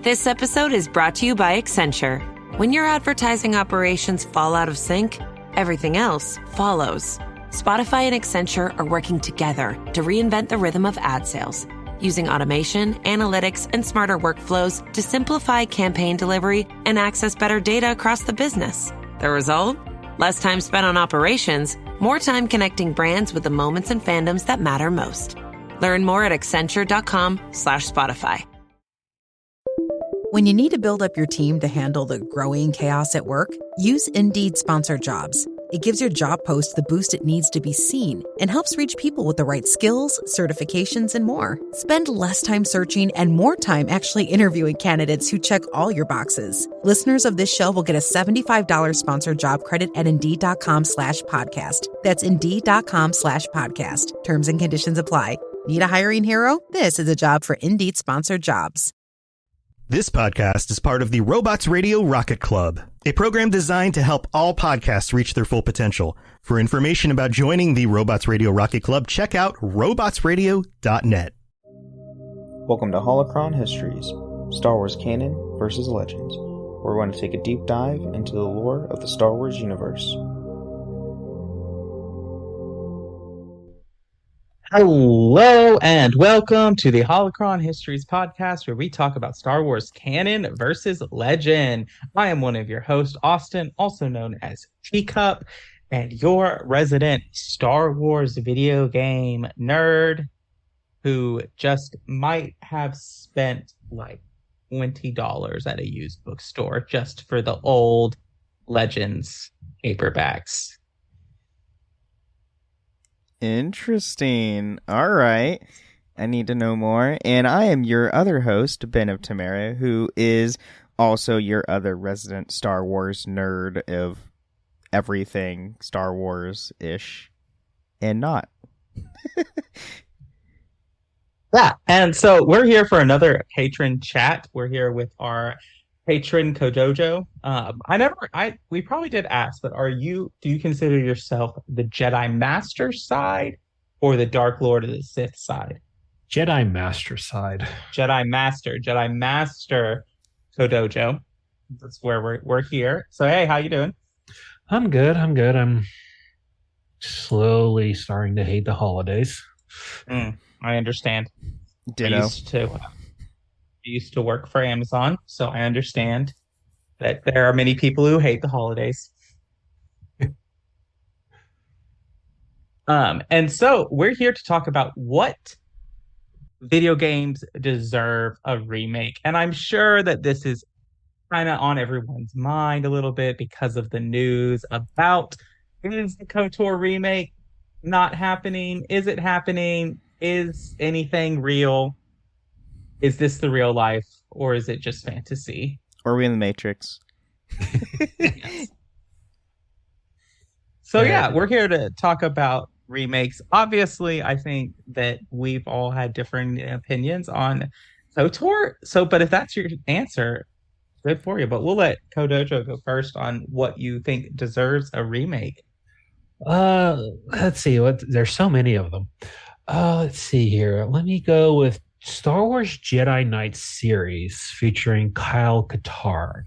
This episode is brought to you by Accenture. When your advertising operations fall out of sync, everything else follows. Spotify and Accenture are working together to reinvent the rhythm of ad sales, using automation, analytics, and smarter workflows to simplify campaign delivery and access better data across the business. The result? Less time spent on operations, more time connecting brands with the moments and fandoms that matter most. Learn more at accenture.com/Spotify. When you need to build up your team to handle the growing chaos at work, use Indeed Sponsored Jobs. It gives your job post the boost it needs to be seen and helps reach people with the right skills, certifications, and more. Spend less time searching and more time actually interviewing candidates who check all your boxes. Listeners of this show will get a $75 sponsored job credit at Indeed.com/podcast. That's Indeed.com/podcast. Terms and conditions apply. Need a hiring hero? This is a job for Indeed Sponsored Jobs. This podcast is part of the Robots Radio Rocket Club, a program designed to help all podcasts reach their full potential. For information about joining the Robots Radio Rocket Club, check out robotsradio.net. Welcome to Holocron Histories, Star Wars Canon versus Legends, where we're going to take a deep dive into the lore of the Star Wars universe. Hello and welcome to the Holocron Histories podcast, where we talk about Star Wars canon versus legend. I am one of your hosts, Austin, also known as Teacup, and your resident Star Wars video game nerd who just might have spent like $20 at a used bookstore just for the old Legends paperbacks. Interesting. All right. I need to know more. And I am your other host, Ben of Tamara, who is also your other resident Star Wars nerd of everything Star Wars-ish and not. Yeah, and so we're here for another patron chat. We're here with our patron Kodojo. We probably did ask, but do you consider yourself the Jedi Master side or the Dark Lord of the Sith side? Jedi Master side. Jedi Master Kodojo. That's where we're here. So hey, how you doing? I'm good. I'm slowly starting to hate the holidays. I understand. Ditto. I used to work for Amazon, so I understand that there are many people who hate the holidays. And so we're here to talk about what video games deserve a remake. And I'm sure that this is kind of on everyone's mind a little bit because of the news about, is the KOTOR remake not happening? Is it happening? Is anything real? Is this the real life, or is it just fantasy? Or are we in the Matrix? Yes. So yeah, we're here to talk about remakes. Obviously, I think that we've all had different opinions on KOTOR. But if that's your answer, good for you. But we'll let Kodojo go first on what you think deserves a remake. Let's see. There's so many of them. Let's see here. Let me go with Star Wars Jedi Knight series featuring Kyle Katarn,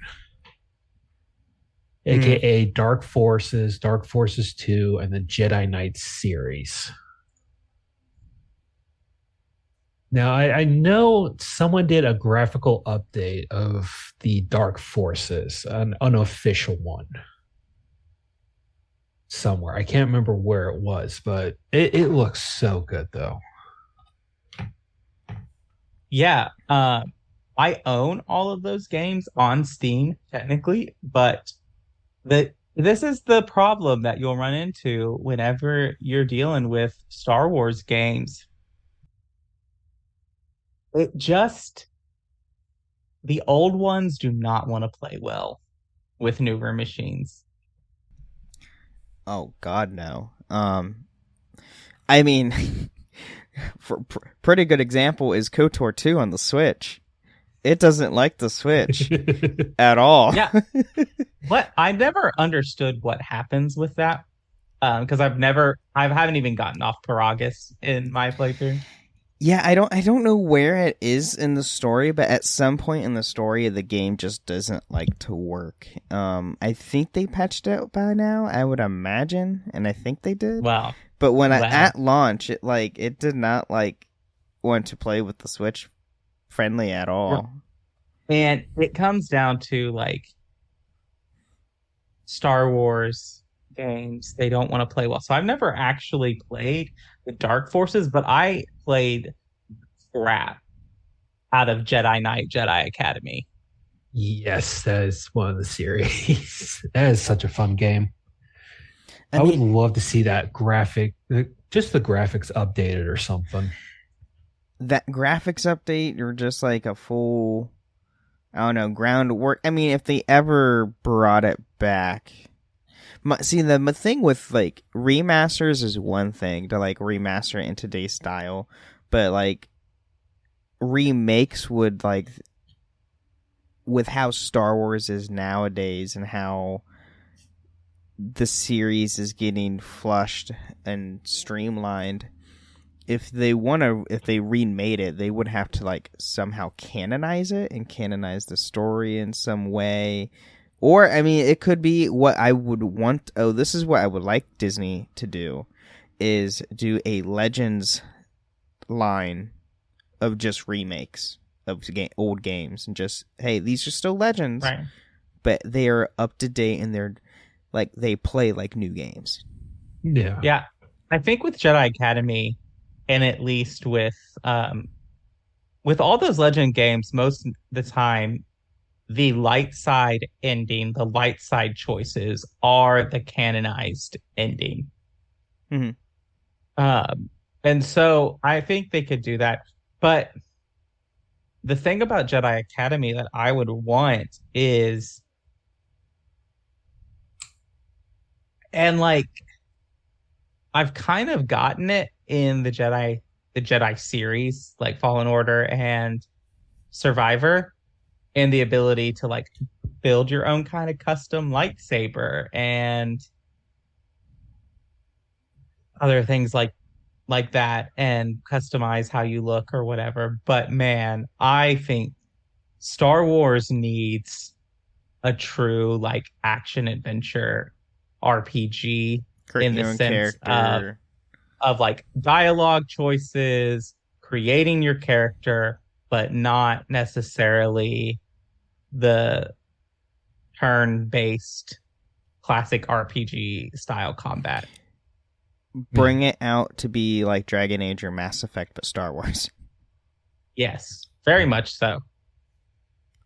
aka Dark Forces 2, and the Jedi Knight series. Now, I know someone did a graphical update of the Dark Forces, an unofficial one, somewhere. I can't remember where it was, but it looks so good, though. Yeah, I own all of those games on Steam, technically, but this is the problem that you'll run into whenever you're dealing with Star Wars games. The old ones do not want to play well with newer machines. Oh, God, no. I mean... pretty good example is KOTOR 2 on the Switch. It doesn't like the Switch at all. Yeah. But I never understood what happens with that. Because I haven't even gotten off Paragus in my playthrough. Yeah, I don't know where it is in the story, but at some point in the story, the game just doesn't like to work. I think they patched it by now, I would imagine, and I think they did. Wow. But when Wow. at launch, it did not want to play with the Switch friendly at all. And it comes down to like Star Wars games, they don't want to play well. So I've never actually played the Dark Forces, but I played crap out of Jedi Knight, Jedi Academy. Yes, that is one of the series. That is such a fun game. I would love to see that just the graphics updated or something. That graphics update, or just like a full, I don't know, groundwork. I mean, if they ever brought it back. See, the thing with like remasters is one thing to like remaster it in today's style, but like remakes would like, with how Star Wars is nowadays and how the series is getting flushed and streamlined, if they remade it, they would have to like somehow canonize it and canonize the story in some way. Or, I mean, it could be what I would want. Oh, this is what I would like Disney to do, is do a Legends line of just remakes of old games, and just, hey, these are still Legends, right, but they are up to date and they're like, they play like new games. Yeah. I think with Jedi Academy, and at least with all those Legend games, most of the time, the light side ending, the light side choices are the canonized ending. Mm-hmm. And so I think they could do that. But the thing about Jedi Academy that I would want is, and like, I've kind of gotten it in the Jedi series, like Fallen Order and Survivor, and the ability to like build your own kind of custom lightsaber and other things like that, and customize how you look or whatever. But man, I think Star Wars needs a true like action adventure RPG in the sense of like dialogue choices, creating your character, but not necessarily the turn-based classic RPG style combat. Bring it out to be like Dragon Age or Mass Effect, but Star Wars. Yes, very much so.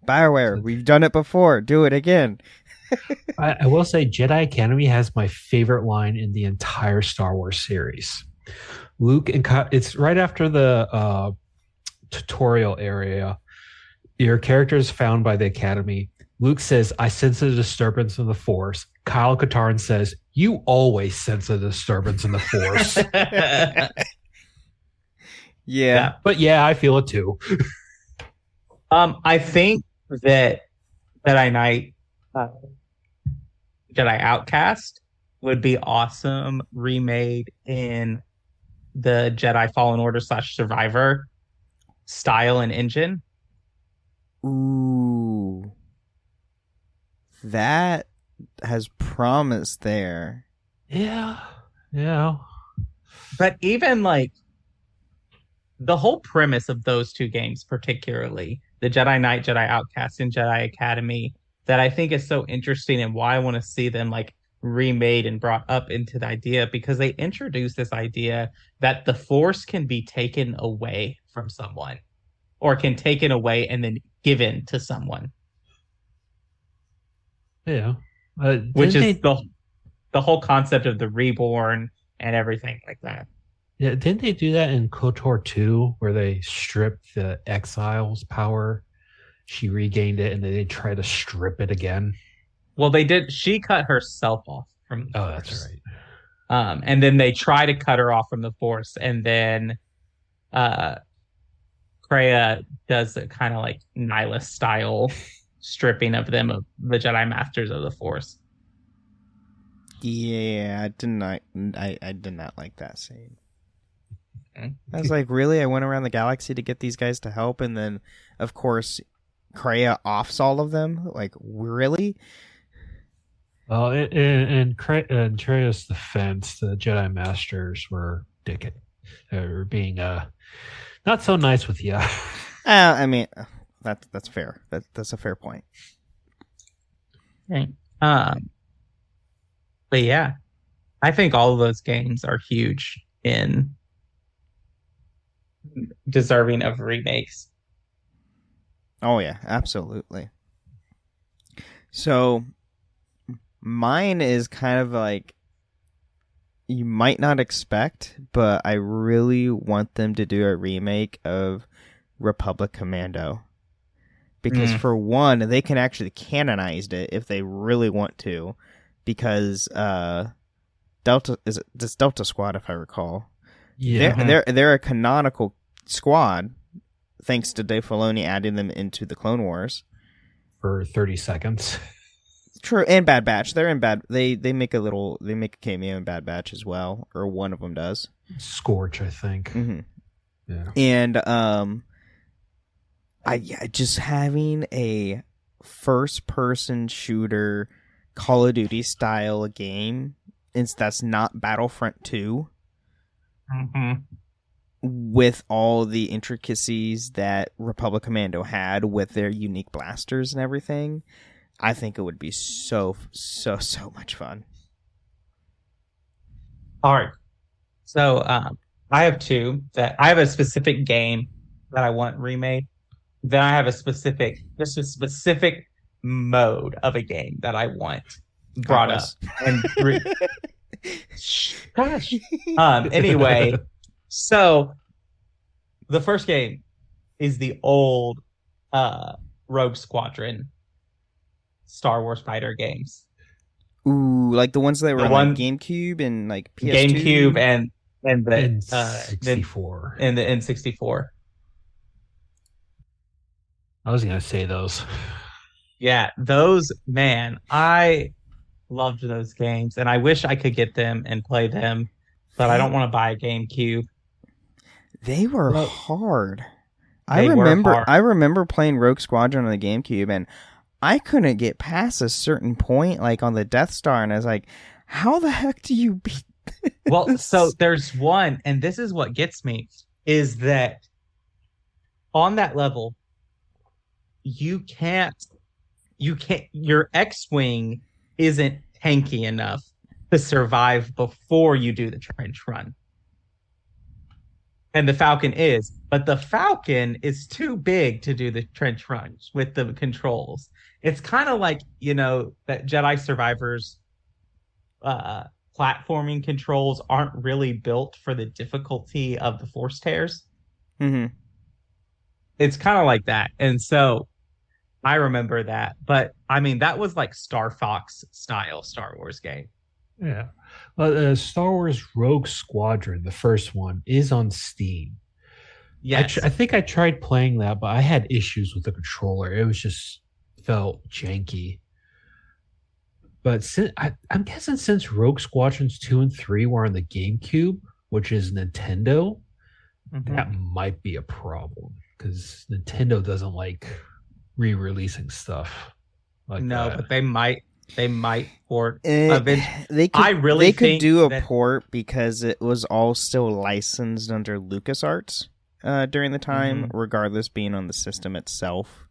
BioWare, we've done it before. Do it again. I will say Jedi Academy has my favorite line in the entire Star Wars series. Luke and it's right after the tutorial area. Your character is found by the Academy. Luke says, "I sense a disturbance in the Force." Kyle Katarn says, "You always sense a disturbance in the Force." Yeah. But yeah, I feel it too. I think that Jedi Knight, Jedi Outcast would be awesome remade in the Jedi Fallen Order / Survivor style and engine. Ooh. That has promise there. Yeah. But even like the whole premise of those two games, particularly the Jedi Knight, Jedi Outcast, and Jedi Academy, that I think is so interesting, and why I want to see them like remade and brought up into the idea, because they introduce this idea that the Force can be taken away from someone, or can taken away and then given to someone. Yeah. Which is the whole concept of the reborn and everything like that. Yeah, didn't they do that in KOTOR 2, where they stripped the Exile's power? She regained it, and then they try to strip it again. Well, they did. She cut herself off from the Force. That's right. And then they try to cut her off from the Force, and then Kreia does a kind of like Nyla style stripping of them, of the Jedi Masters of the Force. Yeah, I did not like that scene. I was like, really? I went around the galaxy to get these guys to help, and then, of course, Kreia offs all of them? Like, really? Well, in Trey's defense, the Jedi Masters were being not so nice with you. I mean, that's fair. That's a fair point. Okay. But yeah, I think all of those games are huge in deserving of remakes. Oh yeah, absolutely. So mine is kind of like you might not expect, but I really want them to do a remake of Republic Commando. Because for one, they can actually canonize it if they really want to. Because Delta Squad, if I recall. Yeah. They're a canonical squad, thanks to Dave Filoni adding them into the Clone Wars. For 30 seconds. True, and Bad Batch. They're in Bad. They make a cameo in Bad Batch as well, or one of them does. Scorch, I think. Mm-hmm. Yeah. And just having a first-person shooter Call of Duty style game, that's not Battlefront 2, with all the intricacies that Republic Commando had with their unique blasters and everything. I think it would be so much fun. All right. So I have two that I have a specific game that I want remade. Then I have a specific mode of a game that I want brought up. And gosh. Anyway, so the first game is the old Rogue Squadron Star Wars fighter games. Ooh, like the ones that were on like GameCube and like PS2? GameCube and the N64. And the N64. I was going to say those. Yeah, those, man, I loved those games, and I wish I could get them and play them, but I don't want to buy a GameCube. They were hard. I remember playing Rogue Squadron on the GameCube, and I couldn't get past a certain point, like on the Death Star, and I was like, how the heck do you beat this? Well, so there's one, and this is what gets me, is that on that level, your X-Wing isn't tanky enough to survive before you do the trench run. And the Falcon is, but the Falcon is too big to do the trench runs with the controls. It's kind of like, that Jedi Survivor's platforming controls aren't really built for the difficulty of the Force tears. Mm-hmm. It's kind of like that. And so I remember that, but I mean, that was like Star Fox style Star Wars game. Yeah. Well, Star Wars Rogue Squadron, the first one, is on Steam. Yes. I think I tried playing that, but I had issues with the controller. It was just felt janky. But I'm guessing since Rogue Squadrons 2 and 3 were on the GameCube, which is Nintendo, that might be a problem because Nintendo doesn't like re-releasing stuff like that. But they might port they could do a port because it was all still licensed under LucasArts during the time, regardless being on the system itself,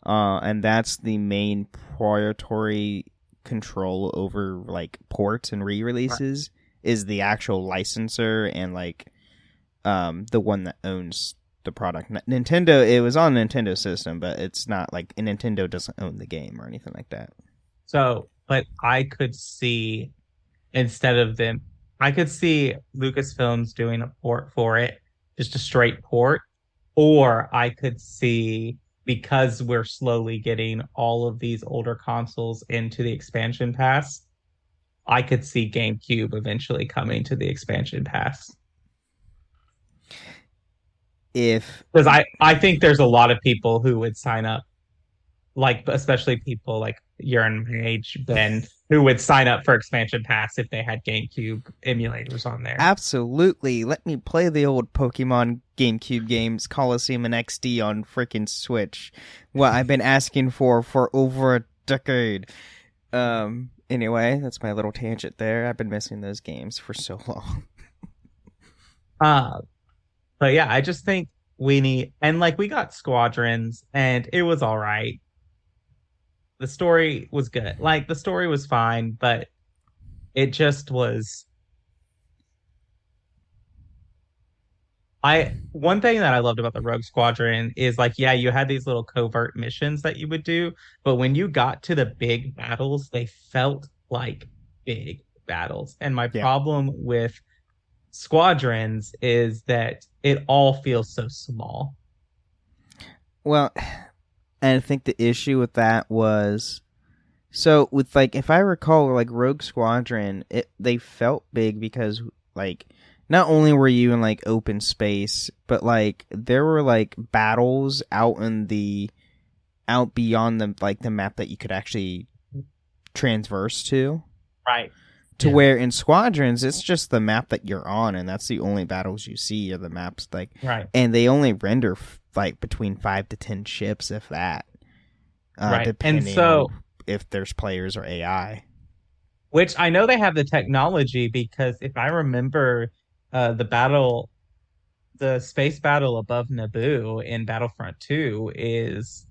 and that's the main proprietary control over like ports and re-releases is the actual licensor and like the one that owns the product. Nintendo, it was on a Nintendo system, but it's not like Nintendo doesn't own the game or anything like that. So, but I could see I could see Lucasfilms doing a port for it, just a straight port, or I could see, because we're slowly getting all of these older consoles into the expansion pass, I could see GameCube eventually coming to the expansion pass. Because I think there's a lot of people who would sign up like especially people like your and my age, Ben, who would sign up for expansion pass if they had GameCube emulators on there. Absolutely. Let me play the old Pokemon GameCube games, Coliseum and XD on freaking Switch. What I've been asking for over a decade. Anyway, that's my little tangent there. I've been missing those games for so long. But yeah, I just think we need, and like we got Squadrons and it was all right. The story was good. Like the story was fine, but it just was. One thing that I loved about the Rogue Squadron is like, yeah, you had these little covert missions that you would do, but when you got to the big battles, they felt like big battles. And my problem with Squadrons is that it all feels so small. Well, and I think the issue with that was, so with like, if I recall, like Rogue Squadron, they felt big because like, not only were you in like open space, but like there were like battles out beyond the map that you could actually transverse to. Right. To where in Squadrons, it's just the map that you're on, and that's the only battles you see are the maps. Like, right. And they only render like between 5 to 10 ships, if that. Right. Depending and so, on if there's players or AI. Which I know they have the technology because if I remember, the space battle above Naboo in Battlefront 2 is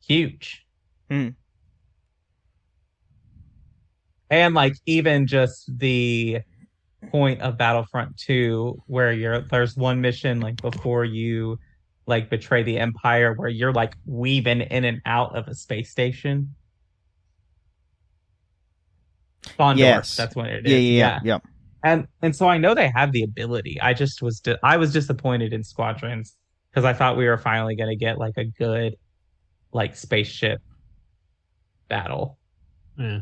huge. And like even just the point of Battlefront 2 where there's one mission like before you like betray the Empire where you're like weaving in and out of a space station. Fondor, yes. That's what it is. Yeah. And so I know they have the ability. I was disappointed in Squadrons because I thought we were finally going to get like a good like spaceship battle. Yeah.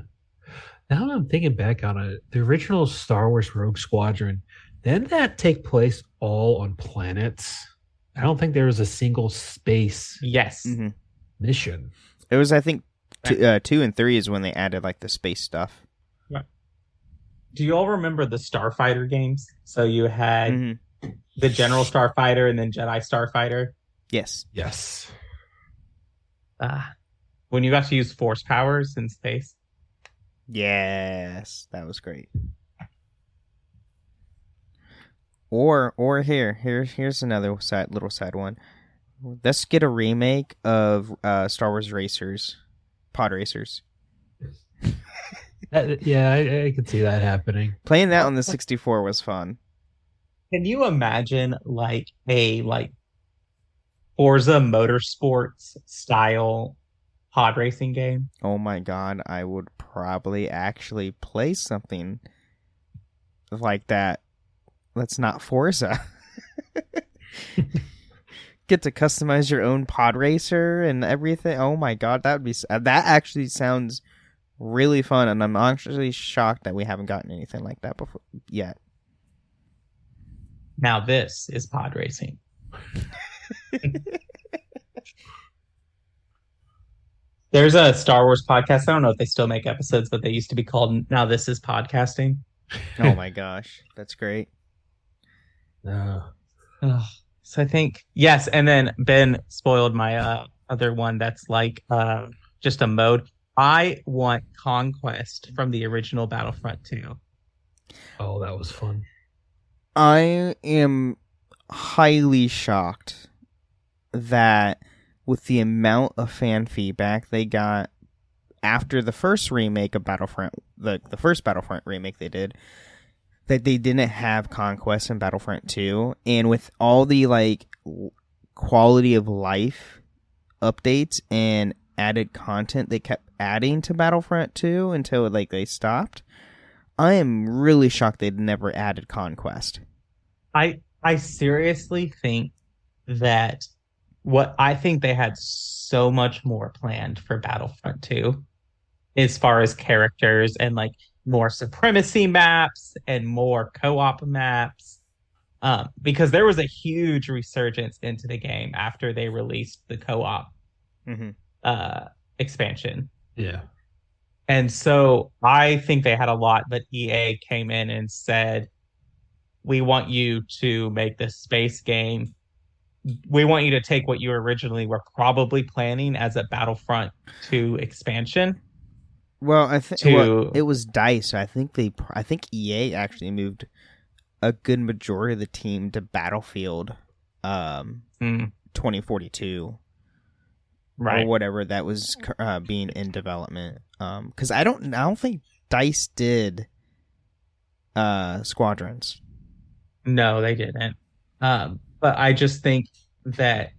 Now I'm thinking back on it, the original Star Wars Rogue Squadron, didn't that take place all on planets? I don't think there was a single space mission. It was, I think, 2 and 3 is when they added like the space stuff. Right. Do you all remember the Starfighter games? So you had the General Starfighter and then Jedi Starfighter? Yes. When you got to use force powers in space? Yes, that was great. Or here's another little side one. Let's get a remake of Star Wars Pod Racers. I could see that happening. Playing that on the 64 was fun. Can you imagine like a Forza Motorsports style pod racing game? Oh my god, I would probably actually play something like that. That's not Forza. Get to customize your own pod racer and everything. Oh my god, that actually sounds really fun, and I'm actually shocked that we haven't gotten anything like that before yet. Now this is pod racing. There's a Star Wars podcast. I don't know if they still make episodes, but they used to be called Now This Is Podcasting. Oh my gosh, that's great. So I think, yes, and then Ben spoiled my other one that's like just a mode. I want Conquest from the original Battlefront 2. Oh, that was fun. I am highly shocked that with the amount of fan feedback they got after the first remake of Battlefront, the first Battlefront remake they did, that they didn't have Conquest in Battlefront 2, and with all the like quality of life updates and added content they kept adding to Battlefront 2 until like they stopped. I am really shocked they'd never added Conquest. I seriously think that I think they had so much more planned for Battlefront 2 as far as characters and like more supremacy maps and more co-op maps, because there was a huge resurgence into the game after they released the co-op. expansion. Yeah. And so I think they had a lot, but EA came in and said, we want you to make this space game. We want you to take what you originally were probably planning as a Battlefront 2 expansion. Well, I think to it was DICE. I think EA actually moved a good majority of the team to Battlefield 2042. Right. Or whatever that was being in development. Because I don't think DICE did Squadrons. No, they didn't. But I just think that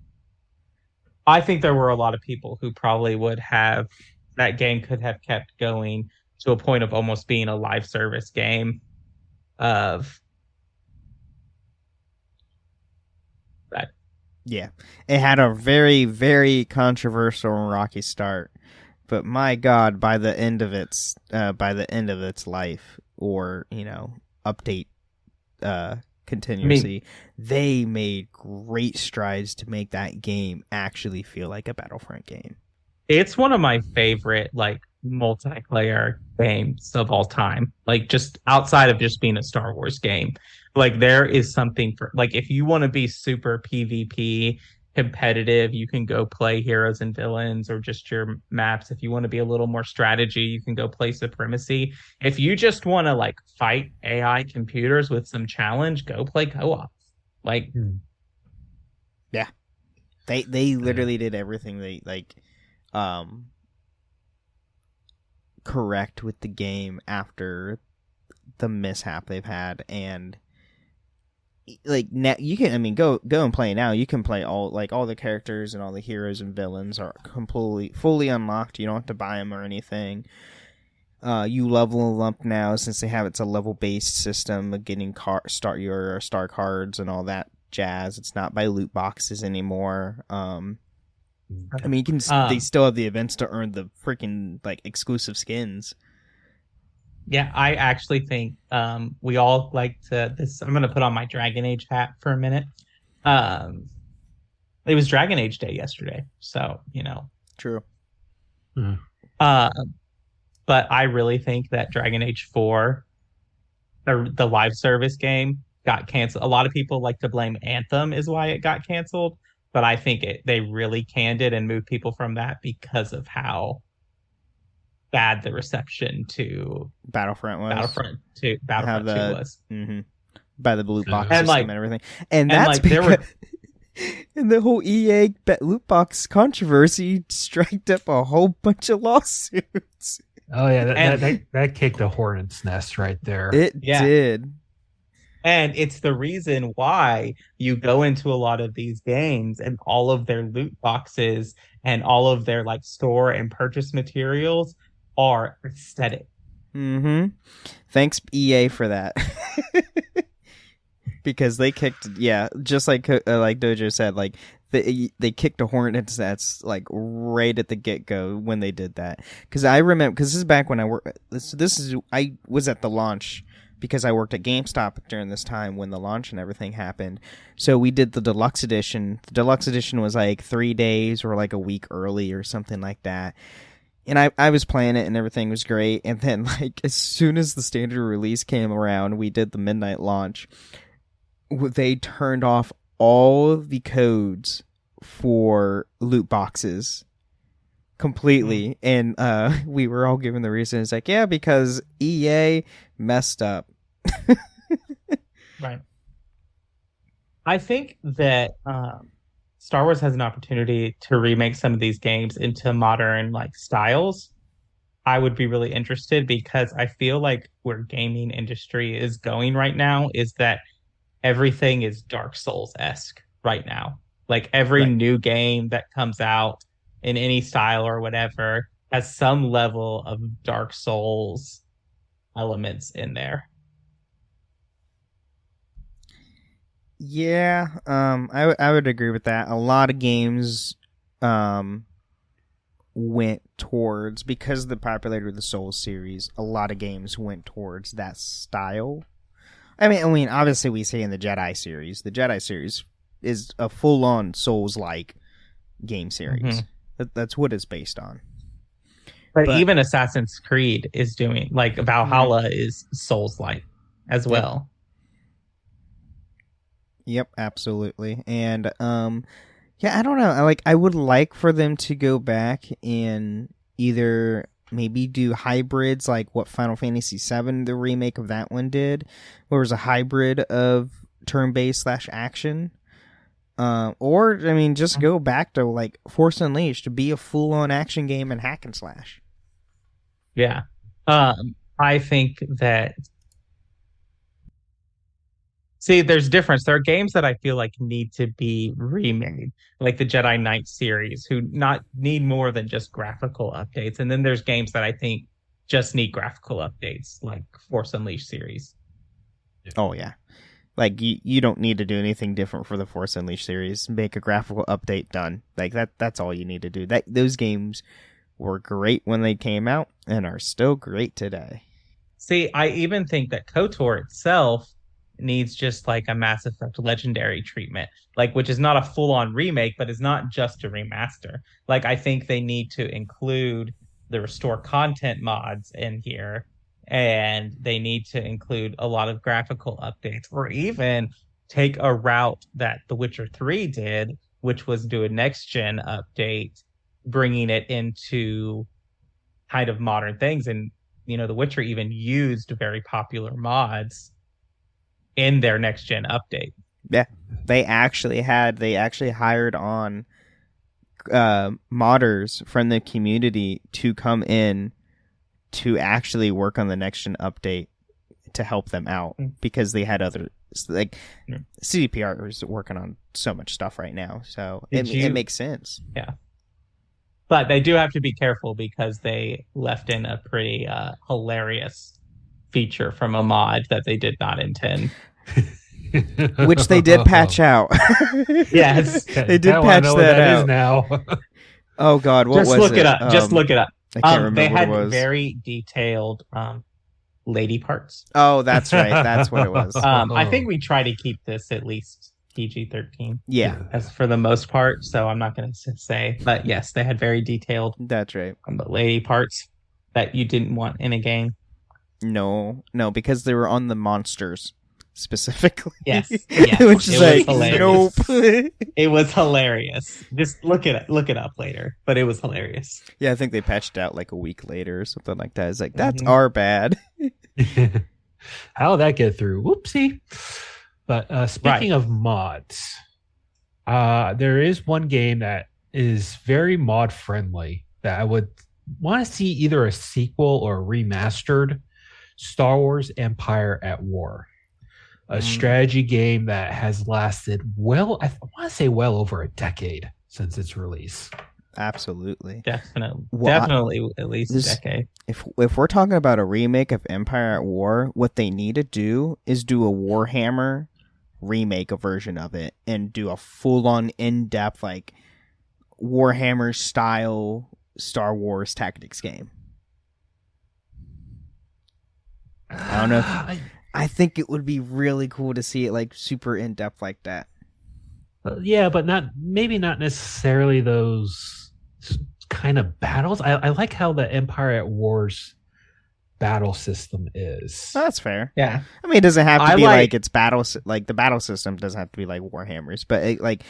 there were a lot of people who probably would have that game could have kept going to a point of almost being a live service game of that. Yeah, it had a very, very controversial and rocky start, but my God, by the end of its life, or update continuously, they made great strides to make that game actually feel like a Battlefront game. It's one of my favorite multiplayer games of all time. Just outside of just being a Star Wars game. There is something for if you want to be super PvP competitive, you can go play Heroes and Villains or just your maps. If you want to be a little more strategy, you can go play Supremacy. If you just want to fight AI computers with some challenge, go play co-op. Yeah. They literally did everything they correct with the game after the mishap they've had, and now you can go and play now. You can play all the characters and all the heroes and villains are fully unlocked. You don't have to buy them or anything. You level them up now since it's a level based system of getting start your star cards and all that jazz. It's not by loot boxes anymore. You can. They still have the events to earn the freaking exclusive skins. Yeah, I actually think we all like to this. I'm going to put on my Dragon Age hat for a minute. It was Dragon Age Day yesterday, so True. But I really think that Dragon Age 4, the live service game, got canceled. A lot of people like to blame Anthem is why it got canceled, but I think they really canned it and moved people from that because of how bad the reception to Battlefront 2 was. Mm-hmm. By the loot box and system and everything. And that's because and the whole EA loot box controversy striked up a whole bunch of lawsuits. Oh yeah, that kicked a hornet's nest right there. It did. And it's the reason why you go into a lot of these games and all of their loot boxes and all of their store and purchase materials are aesthetic. Mm-hmm. Thanks EA for that. Because they kicked, just like Dojo said, they kicked a hornet's nest right at the get-go when they did that. Because I remember, because this is back when I worked. I was at the launch because I worked at GameStop during this time when the launch and everything happened. So we did the deluxe edition. The deluxe edition was 3 days or a week early or something like that. And I was playing it and everything was great. And then as soon as the standard release came around, we did the midnight launch. They turned off all of the codes for loot boxes completely. And we were all given the reason. It's because EA messed up. Right. I think that Star Wars has an opportunity to remake some of these games into modern styles. I would be really interested because I feel like where gaming industry is going right now is that everything is Dark Souls-esque right now. Every new game that comes out in any style or whatever has some level of Dark Souls elements in there. Yeah, I would agree with that. A lot of games went towards, because of the popularity of the Souls series, a lot of games went towards that style. I mean, obviously we say in the Jedi series. The Jedi series is a full-on Souls-like game series. Mm-hmm. That's what it's based on. But even Assassin's Creed is doing, like, Valhalla is Souls-like as well. Yep, absolutely. And yeah, I don't know. I would like for them to go back and either maybe do hybrids like what Final Fantasy VII, the remake of that one did, where it was a hybrid of turn-based / action. Or, I mean, just go back to like Force Unleashed to be a full-on action game and hack and slash. Yeah. I think that... See, there's difference. There are games that I feel like need to be remade, like the Jedi Knight series, who not need more than just graphical updates. And then there's games that I think just need graphical updates, like Force Unleashed series. Oh, yeah. Like, you don't need to do anything different for the Force Unleashed series. Make a graphical update, done. Like, that's all you need to do. Those games were great when they came out and are still great today. See, I even think that KOTOR itself needs just like a Mass Effect Legendary treatment, like, which is not a full-on remake, but is not just a remaster. Like, I think they need to include the restore content mods in here, and they need to include a lot of graphical updates, or even take a route that The Witcher 3 did, which was do a next-gen update, bringing it into kind of modern things. And, you know, The Witcher even used very popular mods in their next gen update. Yeah, they actually hired on modders from the community to come in to actually work on the next gen update to help them out, because they had other, like, CDPR is working on so much stuff right now, so it makes sense. Yeah, but they do have to be careful because they left in a pretty hilarious feature from a mod that they did not intend. Which they did patch out. Yes, they did patch that out. Is now. Oh God, what was it? Just look it up. I can't remember they had what it was. Very detailed lady parts. Oh, that's right. That's what it was. I think we try to keep this at least PG-13. Yeah, as for the most part. So I'm not going to say, but yes, they had very detailed. That's right. Lady parts that you didn't want in a game. No, because they were on the monsters specifically. Yes. Which is like, nope. It was hilarious. Just look it up later, but it was hilarious. Yeah, I think they patched out like a week later or something like that. It's like, that's our bad. How did that get through? Whoopsie. But speaking of mods, there is one game that is very mod friendly that I would want to see either a sequel or a remastered Star Wars Empire at War. A strategy game that has lasted I want to say well over a decade since its release. Absolutely. Definitely at least a decade. If we're talking about a remake of Empire at War, what they need to do is do a Warhammer remake a version of it and do a full-on in-depth like Warhammer style Star Wars tactics game. I don't know. I think it would be really cool to see it like super in depth like that. Yeah, but maybe not necessarily those kind of battles. I like how the Empire at War's battle system is. Oh, that's fair. Yeah, I mean, it doesn't have to be like its battle. Like the battle system doesn't have to be like Warhammer's, but it,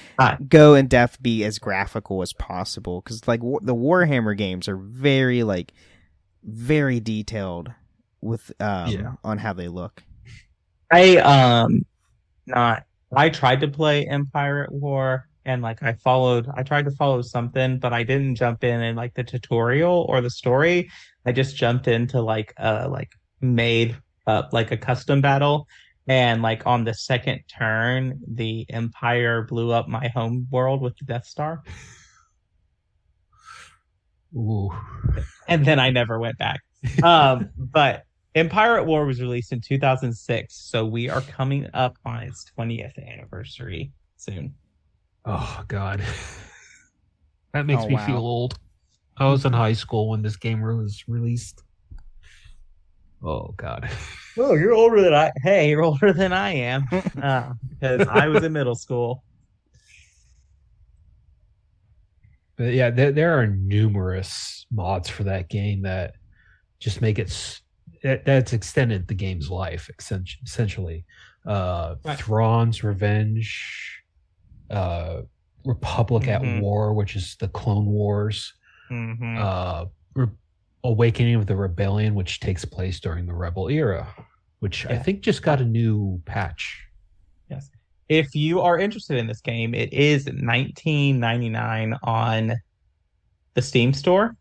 go in depth, be as graphical as possible. Because like the Warhammer games are very detailed with on how they look. I tried to play Empire at War, and like I tried to follow something, but I didn't jump in like the tutorial or the story. I just jumped into made up like a custom battle, and like on the second turn, the Empire blew up my home world with the Death Star. Ooh. And then I never went back. But Empire at War was released in 2006, so we are coming up on its 20th anniversary soon. Oh, God. That makes me feel old. I was in high school when this game was released. Oh, God. Oh, you're older than you're older than I am. Because I was in middle school. But yeah, there are numerous mods for that game that just make that's extended the game's life essentially. Right. Thrawn's Revenge, uh, Republic at Mm-hmm. War, which is the Clone Wars, Mm-hmm. Re- Awakening of the Rebellion, which takes place during the Rebel era, which I Yeah. think just got a new patch. Yes. If you are interested in this game, it is $19.99 on the Steam store,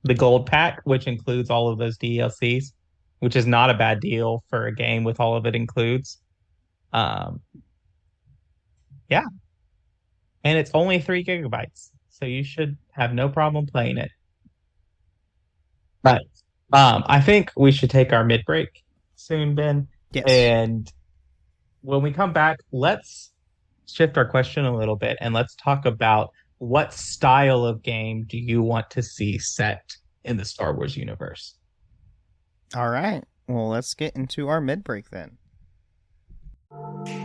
the gold pack, which includes all of those DLCs, which is not a bad deal for a game with all of it includes. Um, yeah, and it's only 3 gigabytes, so you should have no problem playing it. But I think we should take our mid break soon, Ben. Yes. And when we come back, let's shift our question a little bit and let's talk about what style of game do you want to see set in the Star Wars universe? All right. Well, let's get into our mid break then.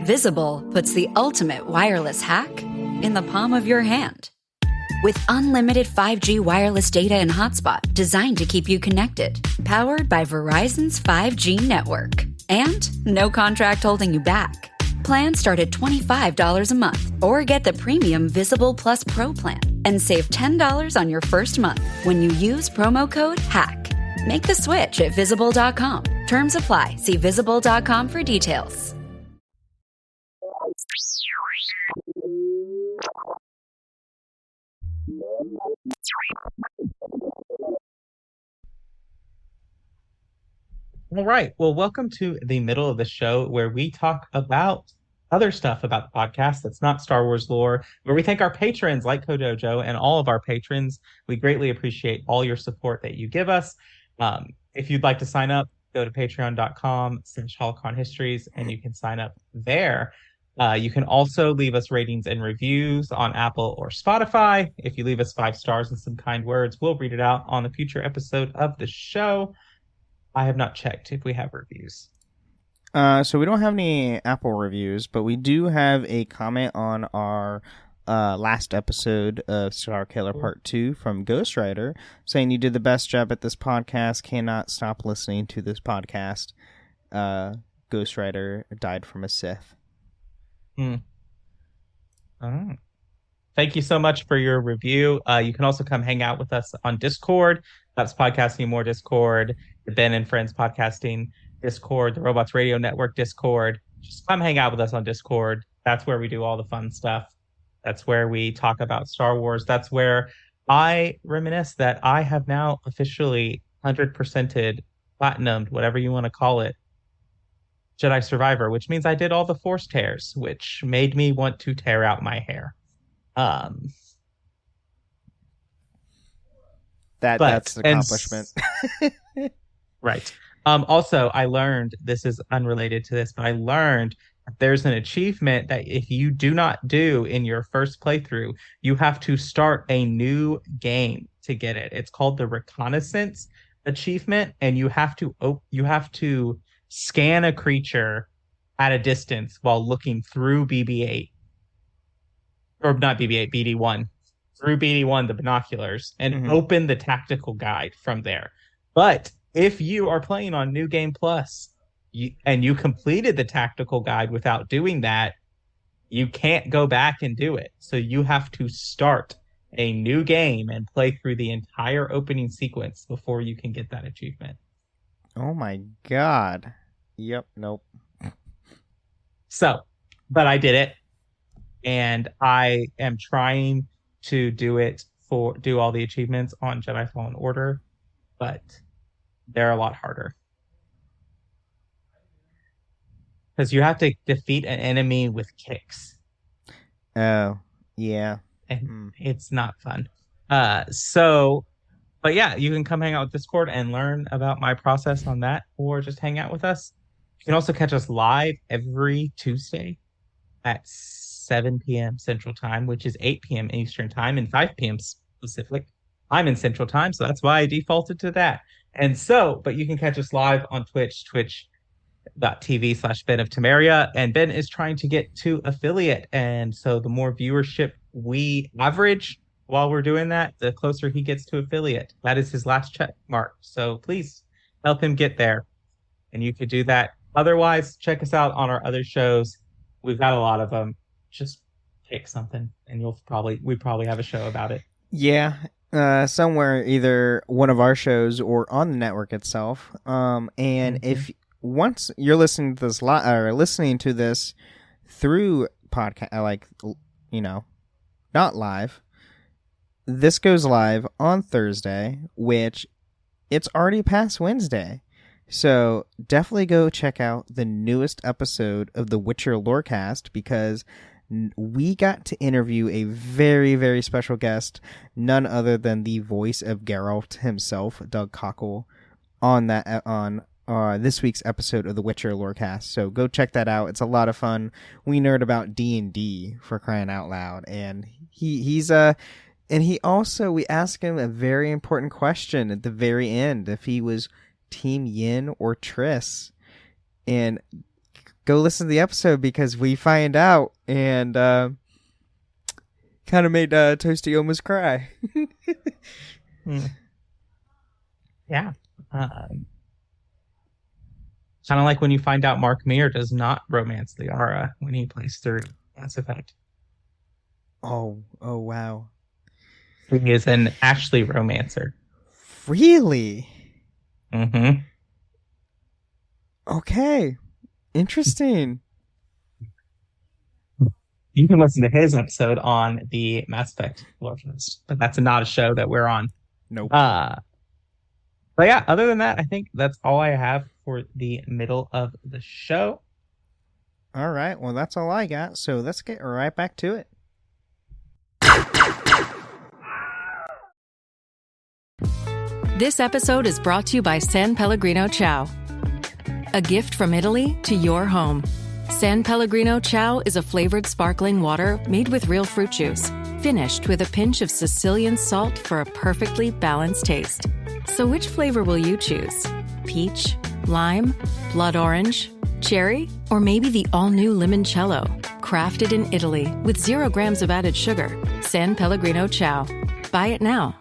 Visible puts the ultimate wireless hack in the palm of your hand. With unlimited 5G wireless data and hotspot designed to keep you connected, powered by Verizon's 5G network. And no contract holding you back. Plans start at $25 a month, or get the premium Visible Plus Pro plan and save $10 on your first month when you use promo code HACK. Make the switch at Visible.com. Terms apply. See Visible.com for details. All right. Well, welcome to the middle of the show where we talk about other stuff about the podcast that's not Star Wars lore, where we thank our patrons like Kodojo and all of our patrons. We greatly appreciate all your support that you give us. If you'd like to sign up, go to patreon.com/holocronhistories and you can sign up there. You can also leave us ratings and reviews on Apple or Spotify. If you leave us 5 stars and some kind words, we'll read it out on a future episode of the show. I have not checked if we have reviews. So we don't have any Apple reviews, but we do have a comment on our last episode of Star Killer Part 2 from Ghostwriter, saying you did the best job at this podcast, cannot stop listening to this podcast. Ghostwriter died from a Sith. All right. Thank you so much for your review. You can also come hang out with us on Discord. That's Podcasting More Discord, the Ben and Friends Podcasting Discord, the Robots Radio Network Discord. Just come hang out with us on Discord. That's where we do all the fun stuff. That's where we talk about Star Wars. That's where I reminisce that I have now officially 100%ed, platinumed, whatever you want to call it, Jedi Survivor, which means I did all the Force tears, which made me want to tear out my hair. That's an accomplishment. Right. Also, I learned, this is unrelated to this, but I learned there's an achievement that if you do not do in your first playthrough, you have to start a new game to get it. It's called the Reconnaissance achievement, and you have to scan a creature at a distance while looking through BB-8. Or not BB-8, BD-1. Through BD-1, the binoculars, and open the tactical guide from there. But if you are playing on New Game Plus and you completed the tactical guide without doing that, you can't go back and do it. So you have to start a new game and play through the entire opening sequence before you can get that achievement. Oh my god. Yep, nope. So, but I did it, and I am trying to do all the achievements on Jedi Fallen Order, but they're a lot harder. Because you have to defeat an enemy with kicks. Oh, yeah. And it's not fun. But yeah, you can come hang out with Discord and learn about my process on that, or just hang out with us. You can also catch us live every Tuesday at 7 p.m. Central Time, which is 8 p.m. Eastern Time and 5 p.m. Pacific. I'm in Central Time, so that's why I defaulted to that. And so, but you can catch us live on Twitch, twitch.tv/Ben of Temeria. And Ben is trying to get to affiliate. And so the more viewership we average, while we're doing that, the closer he gets to affiliate. That is his last check mark. So please help him get there. And you could do that. Otherwise, check us out on our other shows. We've got a lot of them. Just pick something and we probably have a show about it. Yeah. Somewhere, either one of our shows or on the network itself. And if once you're listening to this or listening to this through podcast, not live, this goes live on Thursday, which it's already past Wednesday. So definitely go check out the newest episode of the Witcher Lorecast, because we got to interview a very, very special guest, none other than the voice of Geralt himself, Doug Cockle, on this week's episode of the Witcher Lorecast. So go check that out. It's a lot of fun. We nerd about D&D, for crying out loud, and we asked him a very important question at the very end, if he was Team Yin or Triss. And go listen to the episode, because we find out, and kind of made Toasty almost cry. Yeah. Kind of like when you find out Mark Meir does not romance Liara when he plays through Mass Effect. Oh, wow. He is an Ashley romancer. Really? Mm-hmm. Okay. Interesting. You can listen to his episode on the Mass Effect Lorecast, but that's not a show that we're on. Nope. But yeah, other than that, I think that's all I have for the middle of the show. All right. Well, that's all I got. So let's get right back to it. This episode is brought to you by San Pellegrino Ciao. A gift from Italy to your home. San Pellegrino Ciao is a flavored sparkling water made with real fruit juice, finished with a pinch of Sicilian salt for a perfectly balanced taste. So which flavor will you choose? Peach, lime, blood orange, cherry, or maybe the all-new limoncello? Crafted in Italy with 0 grams of added sugar. San Pellegrino Ciao. Buy it now.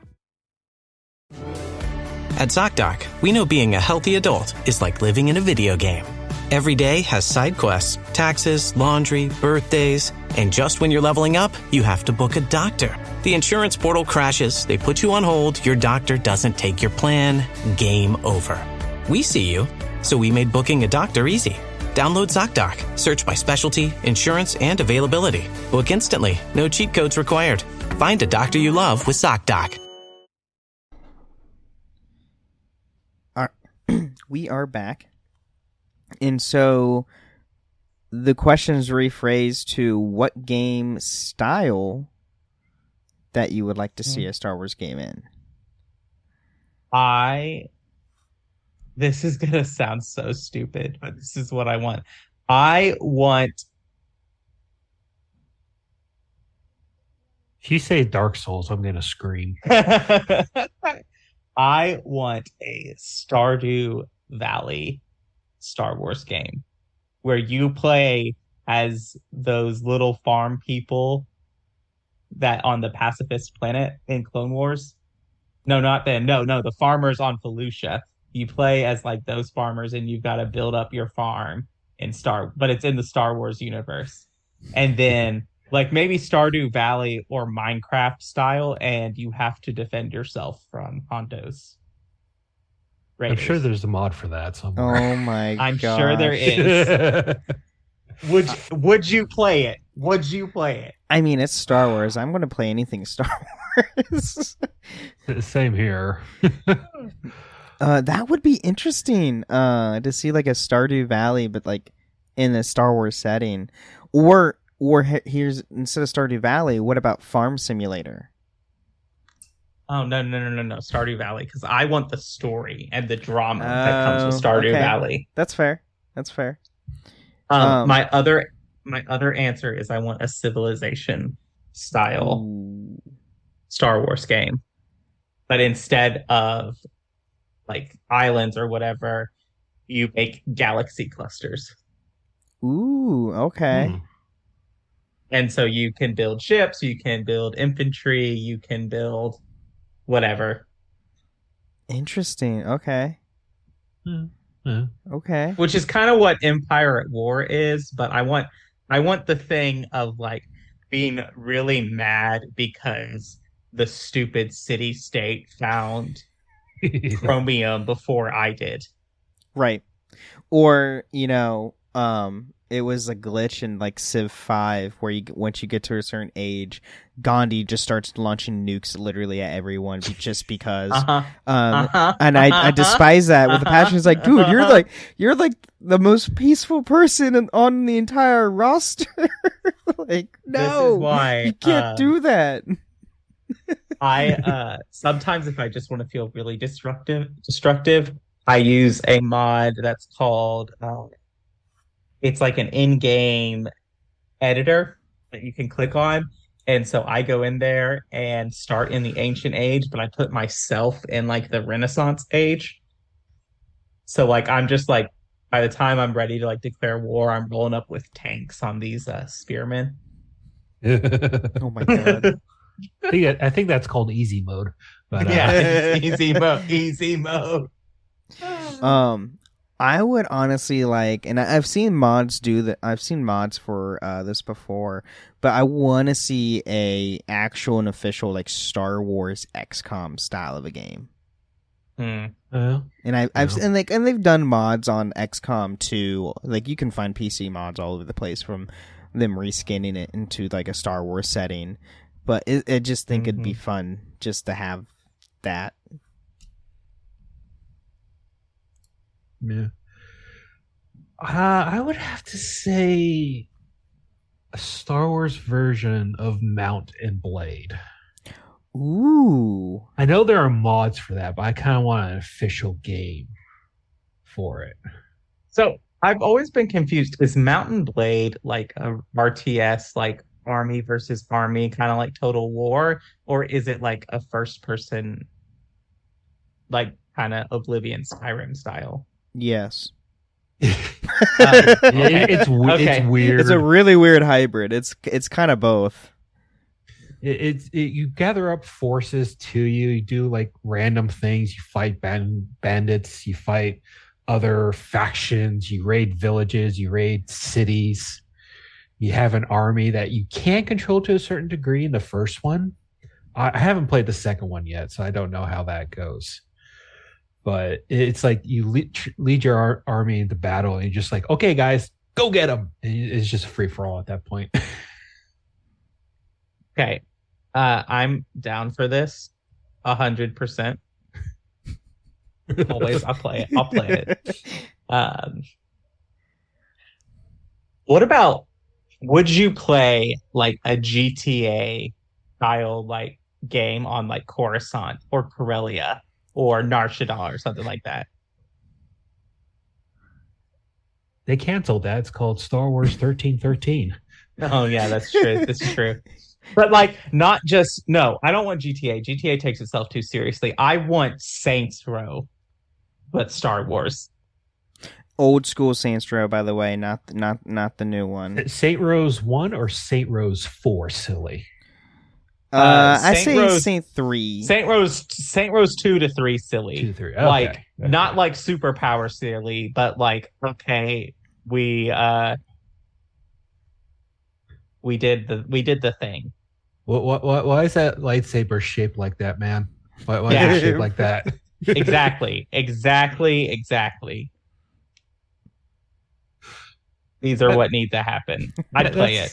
At ZocDoc, we know being a healthy adult is like living in a video game. Every day has side quests, taxes, laundry, birthdays, and just when you're leveling up, you have to book a doctor. The insurance portal crashes, they put you on hold, your doctor doesn't take your plan, game over. We see you, so we made booking a doctor easy. Download ZocDoc, search by specialty, insurance, and availability. Book instantly, no cheat codes required. Find a doctor you love with ZocDoc. We are back. And so the question is rephrased to what game style that you would like to see a Star Wars game in. This is going to sound so stupid, but this is what I want. I want... If you say Dark Souls, I'm going to scream. I want a Stardew Valley Star Wars game where you play as those little farm people that on the pacifist planet in Clone Wars. No, not then. No, the farmers on Felucia. You play as like those farmers, and you've got to build up your farm but it's in the Star Wars universe. And then like maybe Stardew Valley or Minecraft style, and you have to defend yourself from Hondo's raiders. I'm sure there's a mod for that somewhere. Oh my god. I'm sure there is. Would you play it? Would you play it? I mean, it's Star Wars. I'm going to play anything Star Wars. Same here. That would be interesting to see like a Stardew Valley, but like in a Star Wars setting. Or here's, instead of Stardew Valley, what about Farm Simulator? Oh, no. Stardew Valley, because I want the story and the drama that comes with Stardew Valley. That's fair. My other answer is I want a Civilization style Star Wars game. But instead of like islands or whatever, you make galaxy clusters. Ooh, okay. And so you can build ships, you can build infantry, you can build whatever. Interesting. Okay. Okay. Which is kind of what Empire at War is, but I want the thing of like being really mad because the stupid city state found chromium before I did. Right. Or, it was a glitch in like Civ 5 where once you get to a certain age, Gandhi just starts launching nukes literally at everyone just because. And I despise that with a passion. It's like, dude, you're like the most peaceful person on the entire roster. Like, no, this is why you can't do that. I sometimes if I just want to feel really destructive, I use a mod that's called it's like an in-game editor that you can click on. And so I go in there and start in the ancient age, but I put myself in like the Renaissance age. So like I'm just like by the time I'm ready to like declare war, I'm rolling up with tanks on these spearmen. Oh my god. I think that's called easy mode. But yeah, easy mode. I would honestly like, and I've seen mods do that. I've seen mods for this before, but I want to see a actual and official like Star Wars XCOM style of a game. And and they've done mods on XCOM too. Like you can find PC mods all over the place from them reskinning it into like a Star Wars setting. But I just think it'd be fun just to have that. Yeah. I would have to say a Star Wars version of Mount and Blade. Ooh. I know there are mods for that, but I kind of want an official game for it. So I've always been confused. Is Mount and Blade like a RTS, like army versus army, kind of like Total War? Or is it like a first person, like kind of Oblivion Skyrim style? Yes. It's weird. It's a really weird hybrid. It's kind of both. You gather up forces to you. You do like random things. You fight bandits. You fight other factions. You raid villages. You raid cities. You have an army that you can control to a certain degree in the first one. I haven't played the second one yet, so I don't know how that goes. But it's like you lead your army into battle, and you're just like, okay, guys, go get them. And it's just a free for all at that point. Okay, I'm down for this, 100%. Always, I'll play it. What about? Would you play like a GTA style like game on like Coruscant or Corellia or Nar Shaddaa or something like that? They canceled that. It's called Star Wars 1313. Oh yeah, that's true. That's true. But like, not just no. I don't want GTA. GTA takes itself too seriously. I want Saints Row, but Star Wars. Old school Saints Row, by the way, not the new one. Saint Rose 1 or Saint Rose 4, silly? I say Saint 3. Saint Rose 2 to 3 silly. 2 to 3. Okay. Like not like superpower silly, but like okay, we did the thing. Why is that lightsaber shaped like that, man? Why is it shaped like that? Exactly. These are what need to happen. I'd play it.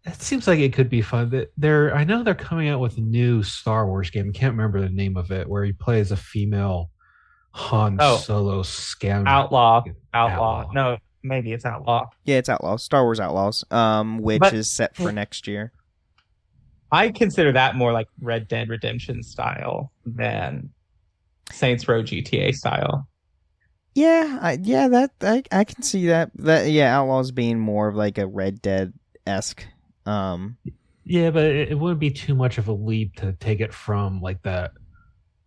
That seems like it could be fun. I know they're coming out with a new Star Wars game. I can't remember the name of it, where you play as a female Han Solo scam. Outlaw. No, maybe it's Outlaw. Yeah, it's Outlaw. Star Wars Outlaws, which is set for next year. I consider that more like Red Dead Redemption style than Saints Row GTA style. Yeah, I can see that. Outlaws being more of like a Red Dead-esque. Yeah, but it wouldn't be too much of a leap to take it from like the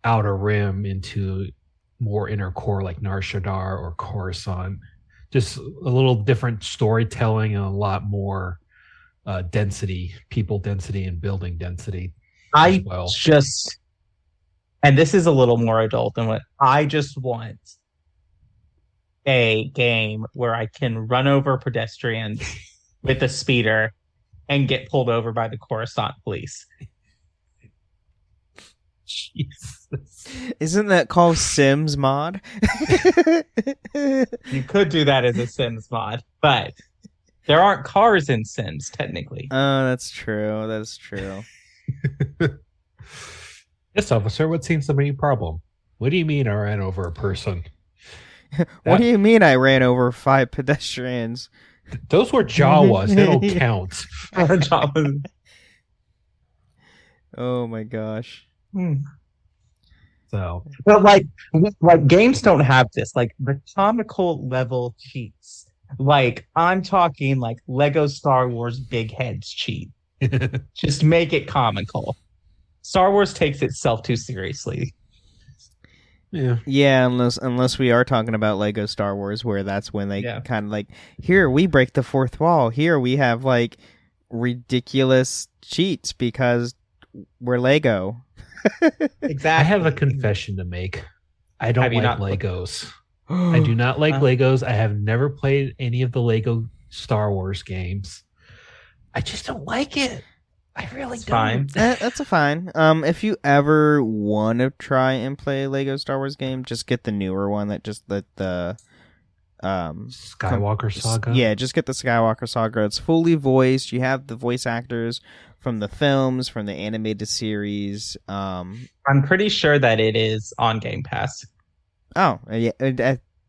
Outer Rim into more inner core like Nar Shaddaa or Coruscant. Just a little different storytelling and a lot more density, people density, and building density. And this is a little more adult than what I just want a game where I can run over pedestrians with a speeder and get pulled over by the Coruscant police. Jesus. Isn't that called Sims mod? You could do that as a Sims mod, but there aren't cars in Sims, technically. Oh, that's true. That's true. Yes, officer, what seems to be a problem? What do you mean I ran over a person? What do you mean I ran over 5 pedestrians? Those were Jawas. They don't count. Oh my gosh. So, but like games don't have this, like the comical level cheats. Like I'm talking like Lego Star Wars big heads cheat. Just make it comical. Star Wars takes itself too seriously. Yeah, unless we are talking about Lego Star Wars, where that's when they kind of like, here we break the fourth wall. Here we have like ridiculous cheats because we're Lego. Exactly. I have a confession to make. I don't like Legos. I do not like Legos. I have never played any of the Lego Star Wars games. I just don't like it. I really don't. Fine. That's a fine. If you ever want to try and play a Lego Star Wars game, just get the newer one that just the Skywalker Saga. Yeah, just get the Skywalker Saga. It's fully voiced. You have the voice actors from the films, from the animated series. I'm pretty sure that it is on Game Pass. Oh, yeah.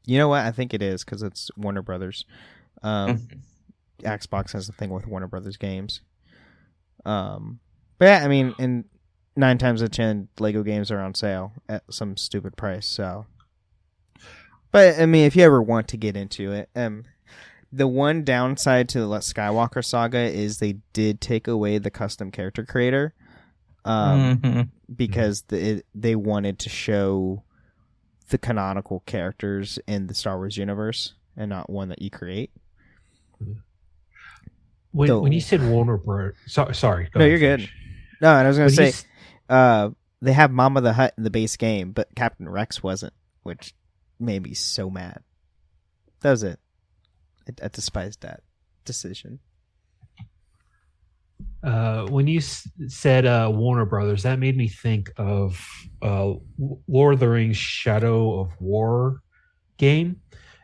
You know what? I think it is because it's Warner Brothers. Xbox has a thing with Warner Brothers games. But yeah, I mean, and 9 times out of 10, Lego games are on sale at some stupid price. So, but I mean, if you ever want to get into it, the one downside to the Skywalker Saga is they did take away the custom character creator, because they wanted to show the canonical characters in the Star Wars universe and not one that you create. When you said Warner Bros. Sorry. No, you're good. No, and I was going to say, they have Mama the Hutt in the base game, but Captain Rex wasn't, which made me so mad. That was it. I despised that decision. When you said Warner Brothers, that made me think of Lord of the Rings Shadow of War game.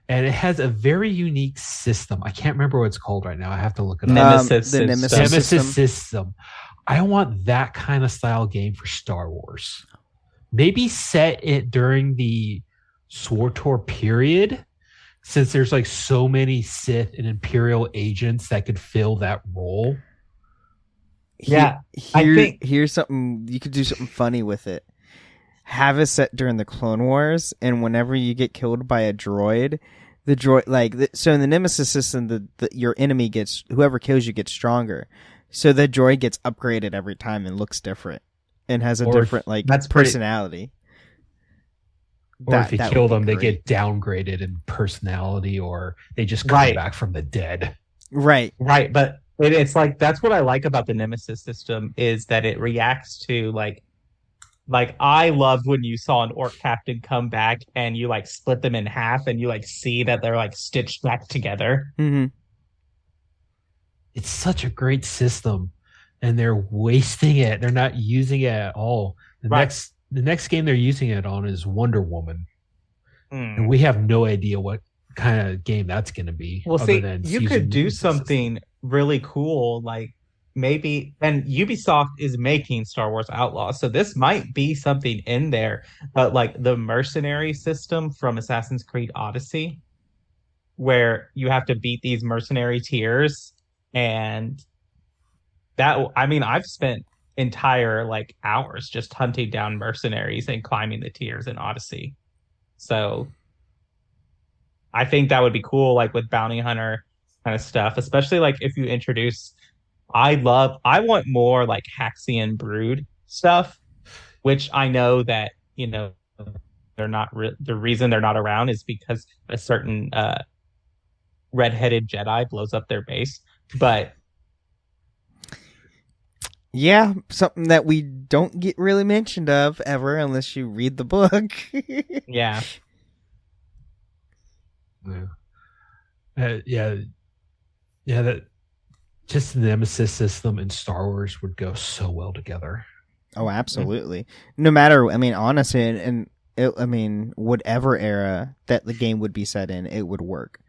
And it has a very unique system. I can't remember what it's called right now. I have to look it up. The Nemesis system. I want that kind of style game for Star Wars. Maybe set it during the SWTOR period, since there's like so many Sith and Imperial agents that could fill that role. Here's something you could do something funny with it. Have it set during the Clone Wars, and whenever you get killed by a droid, the droid so in the Nemesis system, your enemy whoever kills you gets stronger. So the droid gets upgraded every time and looks different and has a different personality. Or if you kill them, they get downgraded in personality, or they just come back from the dead. Right. But it's like that's what I like about the Nemesis system is that it reacts to like I loved when you saw an orc captain come back and you like split them in half and you like see that they're like stitched back together. Mm-hmm. It's such a great system, and they're wasting it. They're not using it at all. The next game they're using it on is Wonder Woman, and we have no idea what kind of game that's going to be. Well, see, you could do something really cool, like maybe, and Ubisoft is making Star Wars Outlaws, so this might be something in there, but like the mercenary system from Assassin's Creed Odyssey, where you have to beat these mercenary tiers, and that, I mean, I've spent entire like hours just hunting down mercenaries and climbing the tiers in Odyssey. So I think that would be cool, like with bounty hunter kind of stuff, especially like if you introduce, I want more like Haxian Brood stuff, which I know that, you know, they're not the reason they're not around is because a certain redheaded Jedi blows up their base. But Yeah, something that we don't get really mentioned of ever unless you read the book. Yeah. Yeah. That just the Nemesis system and Star Wars would go so well together. Oh, absolutely. No matter, I mean, honestly, whatever era that the game would be set in, it would work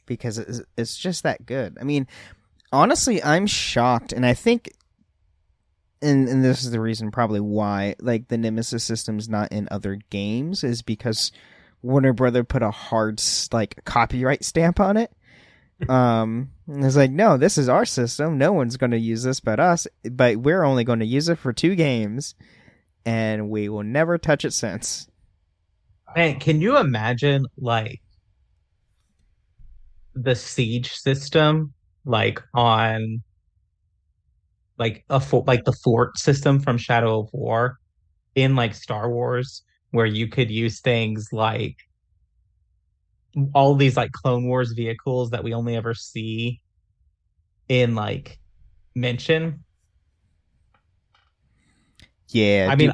because it's just that good. I mean, honestly, I'm shocked, and I think, and this is the reason probably why, like, the Nemesis system's not in other games, is because Warner Brother put a hard, like, copyright stamp on it. It's like, no, this is our system. No one's going to use this but us. But we're only going to use it for 2 games, and we will never touch it since. Man, can you imagine like the siege system, like on like like the fort system from Shadow of War in like Star Wars, where you could use things like all these like Clone Wars vehicles that we only ever see in like mention. Yeah, I mean,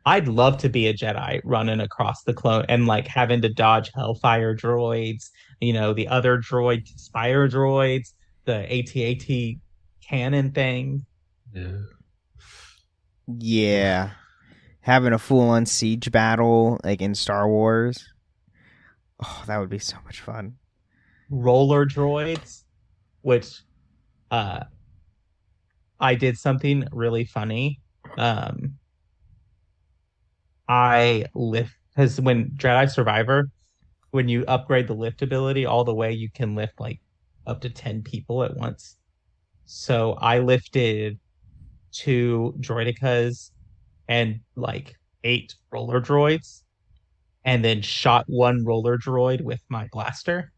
I'd love to be a Jedi running across the clone and like having to dodge Hellfire droids, the other droid Spire droids, the AT-AT cannon thing. Yeah. Having a full-on siege battle like in Star Wars. Oh, that would be so much fun. Roller droids, which I did something really funny. I lift, because when Jedi Survivor, when you upgrade the lift ability all the way, you can lift like up to 10 people at once. So I lifted 2 droidicas and like 8 roller droids, and then shot 1 roller droid with my blaster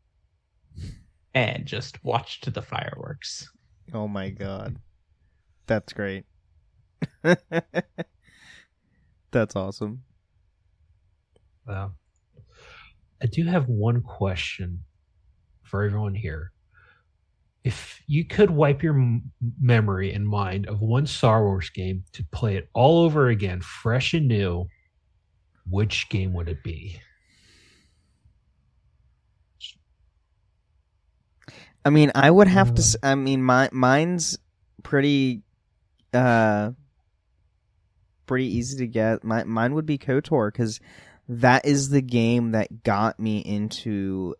and just watched the fireworks. Oh my god. That's great. That's awesome. Wow. I do have one question for everyone here. If you could wipe your memory and mind of one Star Wars game to play it all over again, fresh and new, which game would it be? I mean, I would have to. I mean, mine's pretty easy to get. Mine would be KOTOR, because that is the game that got me into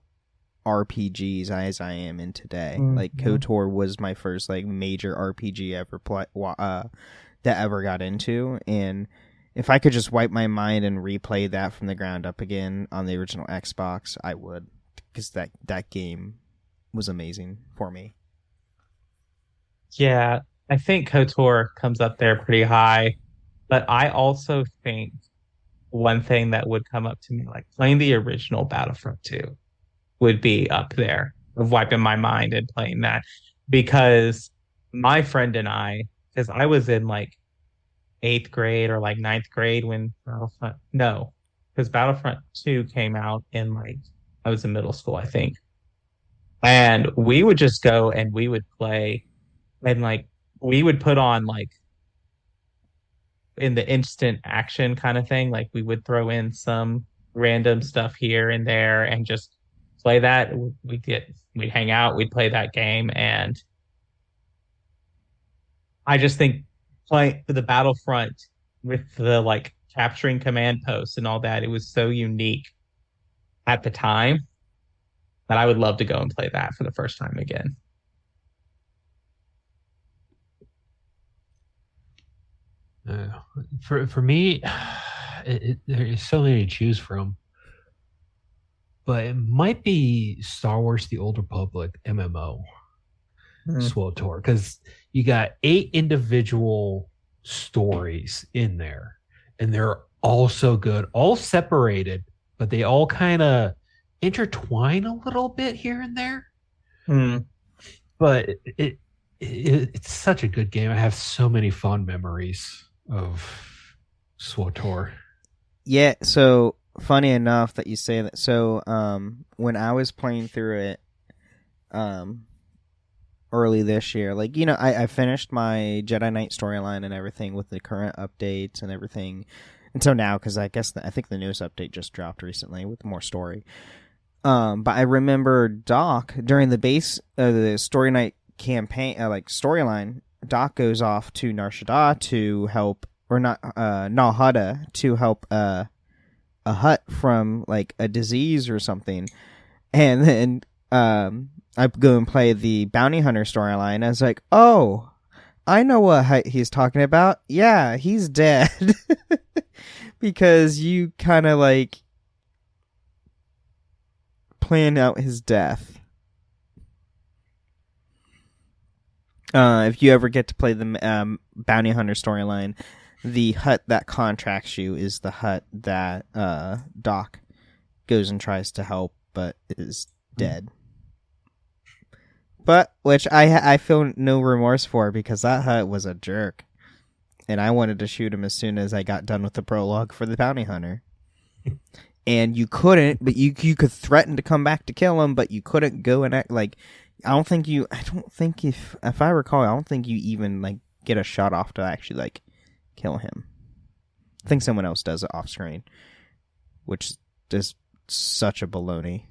RPGs as I am in today. Like KOTOR was my first like major RPG ever that ever got into, and if I could just wipe my mind and replay that from the ground up again on the original Xbox, I would, because that game was amazing for me. Yeah, I think KOTOR comes up there pretty high, but I also think one thing that would come up to me, like playing the original Battlefront 2, would be up there of wiping my mind and playing that, because my friend and I, because I was in like 8th grade or like 9th grade when because Battlefront 2 came out in like, I was in middle school, I think. And we would just go and we would play, and like we would put on like in the instant action kind of thing, like we would throw in some random stuff here and there and just play that. We'd hang out, we'd play that game, and I just think playing the Battlefront with the like capturing command posts and all that, it was so unique at the time that I would love to go and play that for the first time again. For me, there's so many to choose from, but it might be Star Wars: The Old Republic MMO, SWTOR, because you got 8 individual stories in there, and they're all so good, all separated, but they all kind of intertwine a little bit here and there. But it's such a good game. I have so many fond memories of SWTOR. Yeah, so funny enough that you say that. So when I was playing through it, early this year. Like, you know, I finished my Jedi Knight storyline and everything with the current updates and everything until now, because I think the newest update just dropped recently with more story. But I remember Doc during the Story Night campaign, storyline. Doc goes off to Nar Shaddaa to help, or not, Nal Hutta to help a hut from like a disease or something, and then I go and play the bounty hunter storyline. I was like, oh, I know what hut he's talking about. Yeah, he's dead. Because you kind of like plan out his death. If you ever get to play the bounty hunter storyline, the hut that contracts you is the hut that Doc goes and tries to help, but is dead. But which I feel no remorse for, because that hut was a jerk, and I wanted to shoot him as soon as I got done with the prologue for the bounty hunter. And you couldn't, but you could threaten to come back to kill him, but you couldn't go and act like. I don't think if I recall, I don't think you even like get a shot off to actually like kill him. I think someone else does it off screen, which is such a baloney.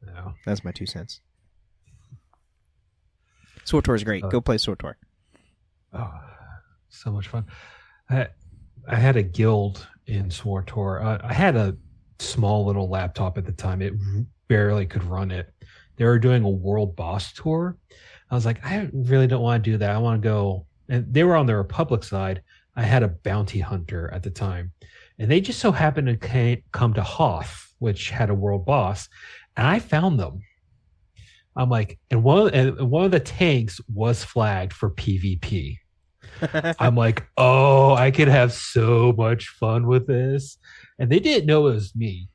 No. That's my 2 cents. SWTOR is great. Go play SWTOR. Oh, so much fun. I had a guild in SWTOR. I had a small little laptop at the time. It barely could run it. They were doing a world boss tour. I was like, I really don't want to do that. I want to go. And they were on the Republic side. I had a bounty hunter at the time. And they just so happened to come to Hoth, which had a world boss. And I found them. I'm like, and one of the tanks was flagged for PvP. I'm like, oh, I could have so much fun with this. And they didn't know it was me.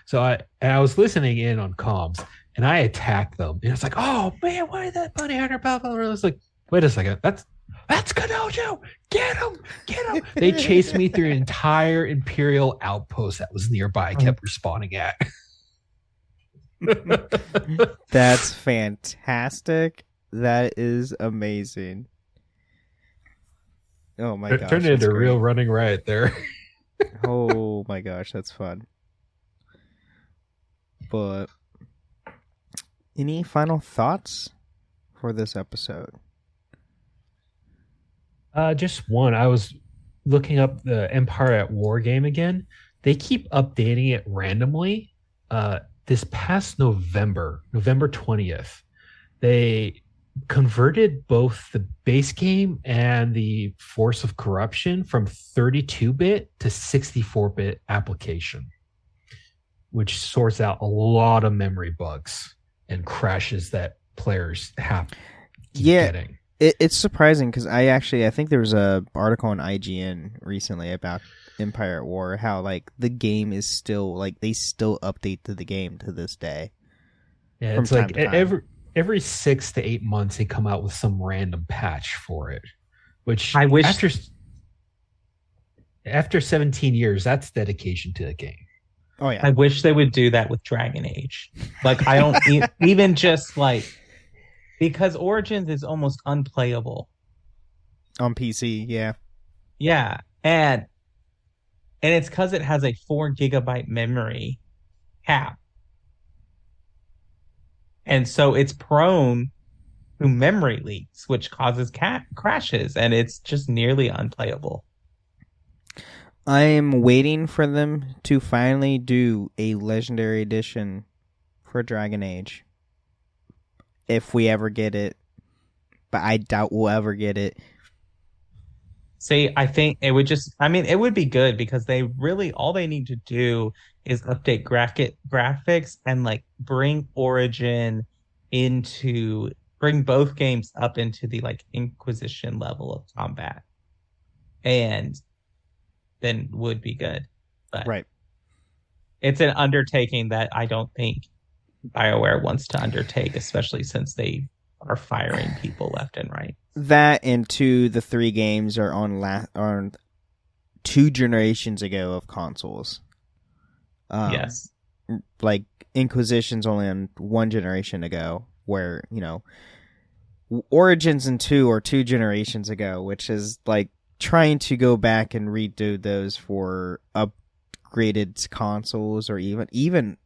So I was listening in on comms, and I attacked them. And it's like, oh man, why did that bounty hunter blah, blah, blah. I was like, wait a second, that's Kanojo. Get him. They chased me through an entire Imperial outpost that was nearby. I kept responding at. That's fantastic. That is amazing. Oh my gosh. Turned into a real running riot there. Oh my gosh, that's fun. But any final thoughts for this episode? Just one. I was looking up the Empire at War game again. They keep updating it randomly. This past November 20th, they converted both the base game and the Force of Corruption from 32-bit to 64-bit application, which sorts out a lot of memory bugs and crashes that players have getting. It's surprising because I think there was a article on IGN recently about Empire at War, how like the game is still like they still update to the game to this day. Yeah, it's like every 6 to 8 months they come out with some random patch for it, which I wish after 17 years, that's dedication to the game. Oh yeah, I wish they would do that with Dragon Age. Like I don't even just like, because Origins is almost unplayable on PC. Yeah, and it's because it has a 4 gigabyte memory cap. And so it's prone to memory leaks, which causes crashes, and it's just nearly unplayable. I am waiting for them to finally do a Legendary Edition for Dragon Age. If we ever get it. But I doubt we'll ever get it. See, I think it would be good, because they really, all they need to do is update graphics and like bring bring both games up into the like Inquisition level of combat, and then would be good. But right, it's an undertaking that I don't think BioWare wants to undertake, especially since they are firing people left and right. That and the 3 games are on 2 generations ago of consoles. Yes. like Inquisition's only on one generation ago, where, you know, Origins and 2 are 2 generations ago, which is like trying to go back and redo those for upgraded consoles, or even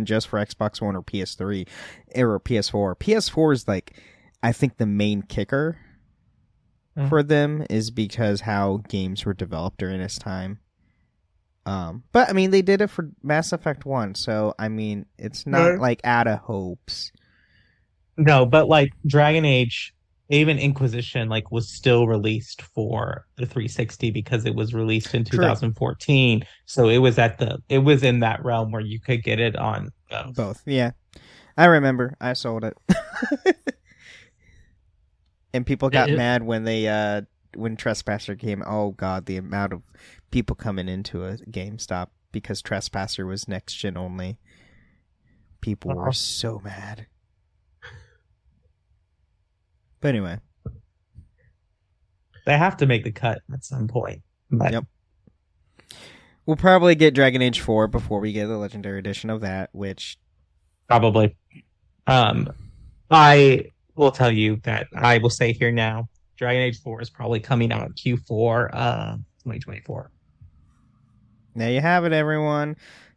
just for Xbox One or PS3 or PS4. PS4 is like, I think the main kicker for them is because how games were developed during this time. But I mean, they did it for Mass Effect 1, so I mean, it's not like out of hopes. No, but like Dragon Age, even Inquisition, like was still released for the 360 because it was released in 2014. So it was in that realm where you could get it on both. Yeah, I remember. I sold it, and people got mad when when Trespasser came. Oh God, the amount of people coming into a GameStop because Trespasser was next gen only. People were so mad. But anyway, they have to make the cut at some point. But... Yep. We'll probably get Dragon Age 4 before we get the Legendary Edition of that, which... Probably. I will tell you that I will say here now, Dragon Age 4 is probably coming out in Q4 2024. There you have it, everyone.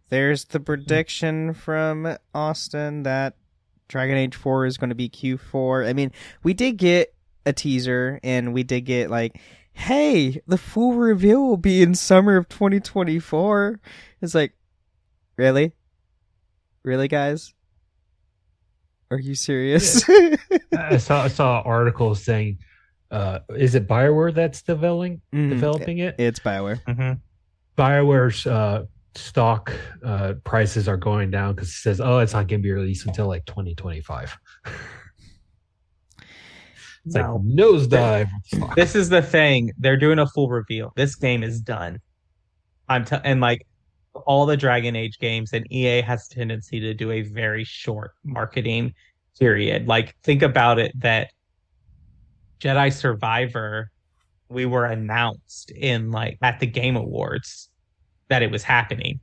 There's the prediction from Austin that Dragon Age 4 is going to be Q4. I mean, we did get a teaser, and we did get like, hey, the full reveal will be in summer of 2024. It's like, really? Really, guys? Are you serious? I saw articles saying, is it BioWare that's developing it? It's BioWare. Mm-hmm. BioWare's stock prices are going down because it says, oh, it's not going to be released until like 2025. It's like nosedive. This is the thing. They're doing a full reveal. This game is done. And like all the Dragon Age games, and EA has a tendency to do a very short marketing period. Like, think about it, that Jedi Survivor, we were announced in like at the Game Awards that it was happening.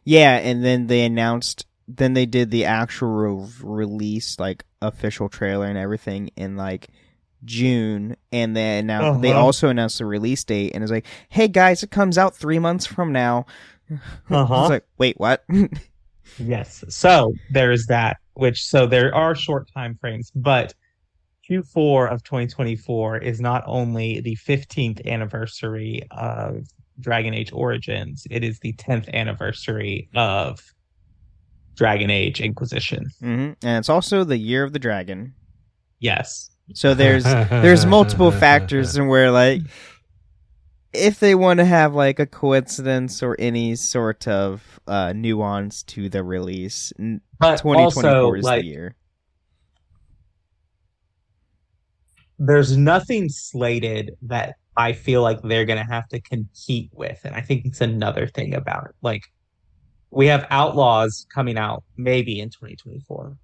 Yeah, and then they did the actual release, like official trailer and everything in like June, and then now they also announced the release date, and it's like, hey guys, it comes out 3 months from now. I was like, wait, what? Yes. So there's that, so there are short time frames, but Q4 of 2024 is not only the 15th anniversary of Dragon Age Origins, it is the 10th anniversary of Dragon Age Inquisition. Mm-hmm. And it's also the Year of the Dragon. Yes. So there's multiple factors in where, like, if they want to have like a coincidence or any sort of nuance to the release, but 2024 also, is like, the year. There's nothing slated that I feel like they're going to have to compete with. And I think it's another thing about it. Like, we have Outlaws coming out maybe in 2024.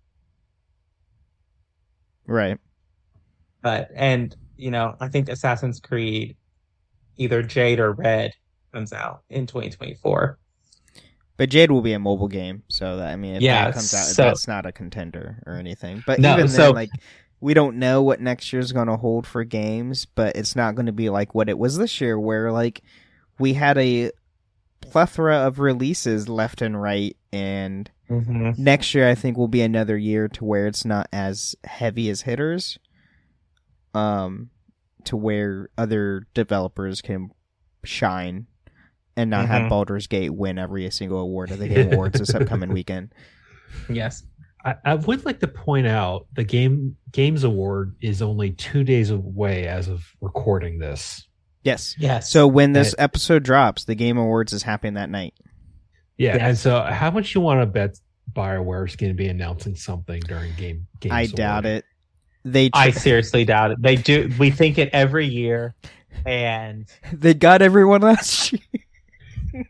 Right. And, you know, I think Assassin's Creed, either Jade or Red, comes out in 2024. But Jade will be a mobile game. So, that, I mean, if that comes out, that's not a contender or anything. But even then, like, we don't know what next year's going to hold for games, but it's not going to be like what it was this year, where like we had a plethora of releases left and right, and next year I think will be another year to where it's not as heavy as hitters, to where other developers can shine and not have Baldur's Gate win every single award of the Game Awards this upcoming weekend. Yes. I would like to point out the Games Award is only 2 days away as of recording this. Yes. Yes. So when this episode drops, the Game Awards is happening that night. Yeah. Yes. And so how much you want to bet BioWare is going to be announcing something during Games I Award? doubt it. I seriously doubt it. They do. We think it every year, and they got everyone last year.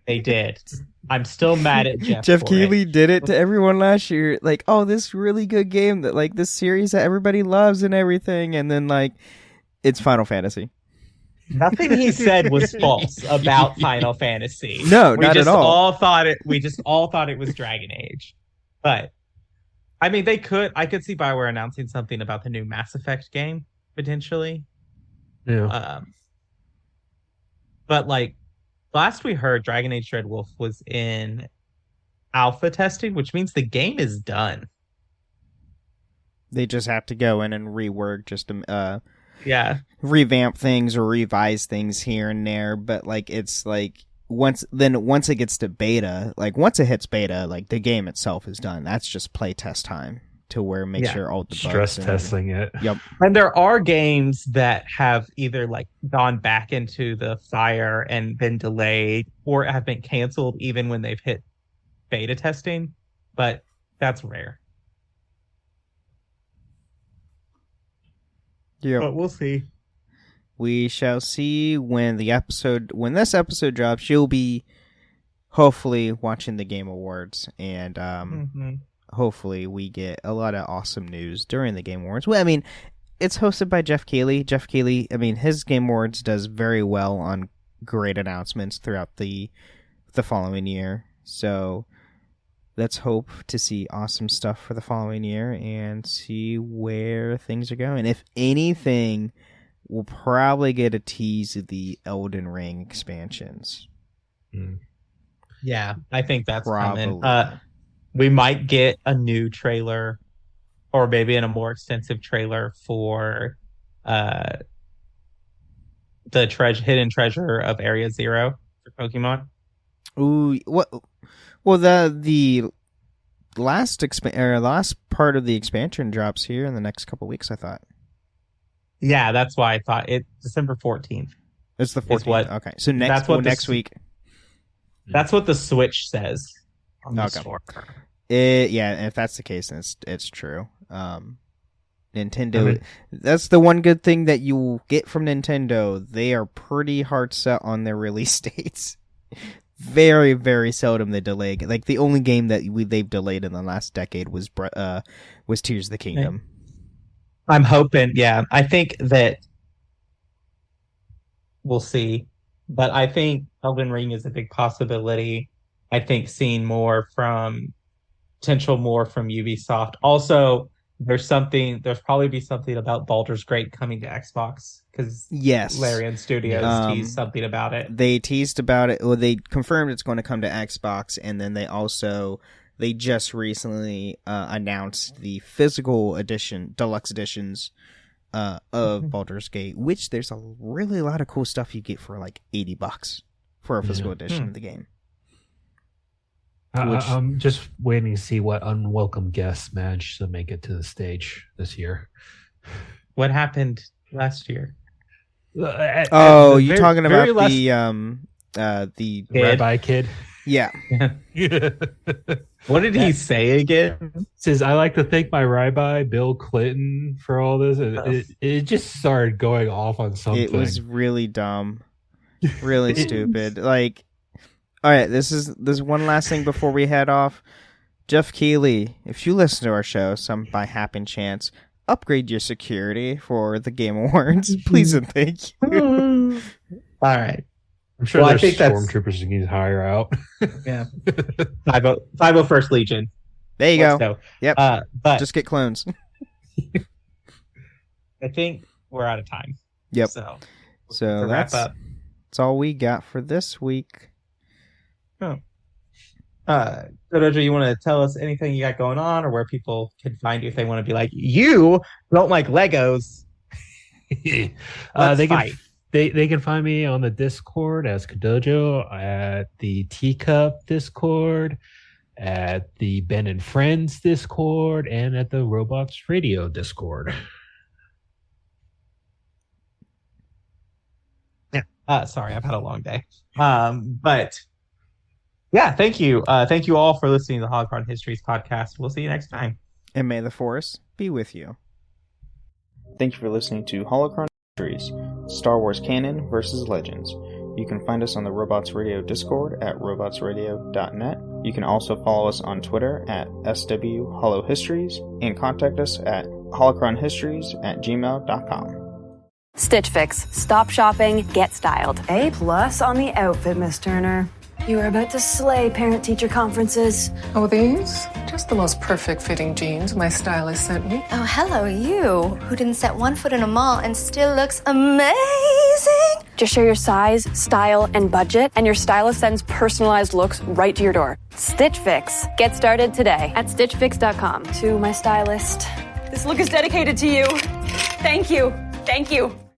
They did. I'm still mad at Jeff. Jeff Keighley did it to everyone last year. Like, oh, this really good game that, like, this series that everybody loves and everything, and then like, it's Final Fantasy. Nothing he said was false about Final Fantasy. No, not at all. We just all thought it was Dragon Age. But I mean, I could see BioWare announcing something about the new Mass Effect game potentially. Yeah. But like last we heard, Dragon Age Dreadwolf was in alpha testing, which means the game is done. They just have to go in and rework just to revamp things or revise things here and there. But like it's like once it gets to beta, like once it hits beta, like the game itself is done. That's just play test time to make sure all the stress testing it. Yep. And there are games that have either like gone back into the fire and been delayed or have been canceled even when they've hit beta testing, but that's rare. Yeah. But we'll see. We shall see when this episode drops. You'll be hopefully watching the Game Awards, and hopefully we get a lot of awesome news during the Game Awards. Well, I mean, it's hosted by Jeff Keighley. Jeff Keighley, I mean, his Game Awards does very well on great announcements throughout the following year. So let's hope to see awesome stuff for the following year and see where things are going. If anything, we'll probably get a tease of the Elden Ring expansions. Yeah, I think that's probably coming. We might get a new trailer or maybe in a more extensive trailer for the hidden treasure of Area Zero for Pokemon. Ooh, what? Well, the last part of the expansion drops here in the next couple weeks, I thought. Yeah, that's why I thought it. December 14th. It's the 14th. Okay, so next week. That's what the Switch says on the store. Yeah, if that's the case, then it's true. Nintendo. That's the one good thing that you get from Nintendo. They are pretty hard set on their release dates. Very, very seldom they delay. Like the only game that they've delayed in the last decade was Tears of the Kingdom. I'm hoping. Yeah, I think that we'll see, but I think Elden Ring is a big possibility. I think seeing more from Ubisoft. Also, there's probably be something about Baldur's Gate coming to Xbox because Larian Studios teased something about it. They teased about it. Well, they confirmed it's going to come to Xbox, and then they just recently announced the physical edition, deluxe editions of Baldur's Gate, which there's a really lot of cool stuff you get for like $80 for a physical edition of the game. I'm just waiting to see what unwelcome guests managed to make it to the stage this year. What happened last year? You're talking about the rabbi kid? Yeah. What did he say again? Says, I like to thank my rabbi, Bill Clinton, for all this. It just started going off on something. It was really dumb. Really stupid. Like, all right, this is one last thing before we head off. Jeff Keighley, if you listen to our show, by happen chance, upgrade your security for the Game Awards, please and thank you. All right. I'm sure there's stormtroopers you need to hire out. Yeah. 501st Legion. There you go. Yep. But just get clones. I think we're out of time. Yep. So that's all we got for this week. Roger, you want to tell us anything you got going on or where people can find you if they want to be like, you don't like Legos? They can find me on the Discord as Kadojo, at the Teacup Discord, at the Ben and Friends Discord, and at the Robots Radio Discord. Yeah. Sorry, I've had a long day. But yeah, thank you. Thank you all for listening to the Holocron Histories podcast. We'll see you next time. And may the Force be with you. Thank you for listening to Holocron Histories, Star Wars Canon versus Legends. You can find us on the Robots Radio Discord at robotsradio.net. You can also follow us on Twitter at SWHoloHistories and contact us at holocronhistories@gmail.com. Stitch Fix. Stop shopping, get styled. A+ on the outfit, Miss Turner. You are about to slay parent-teacher conferences. Oh, these? Just the most perfect fitting jeans my stylist sent me. Oh, hello, you, who didn't set one foot in a mall and still looks amazing. Just share your size, style, and budget, and your stylist sends personalized looks right to your door. Stitch Fix. Get started today at stitchfix.com. To my stylist. This look is dedicated to you. Thank you. Thank you.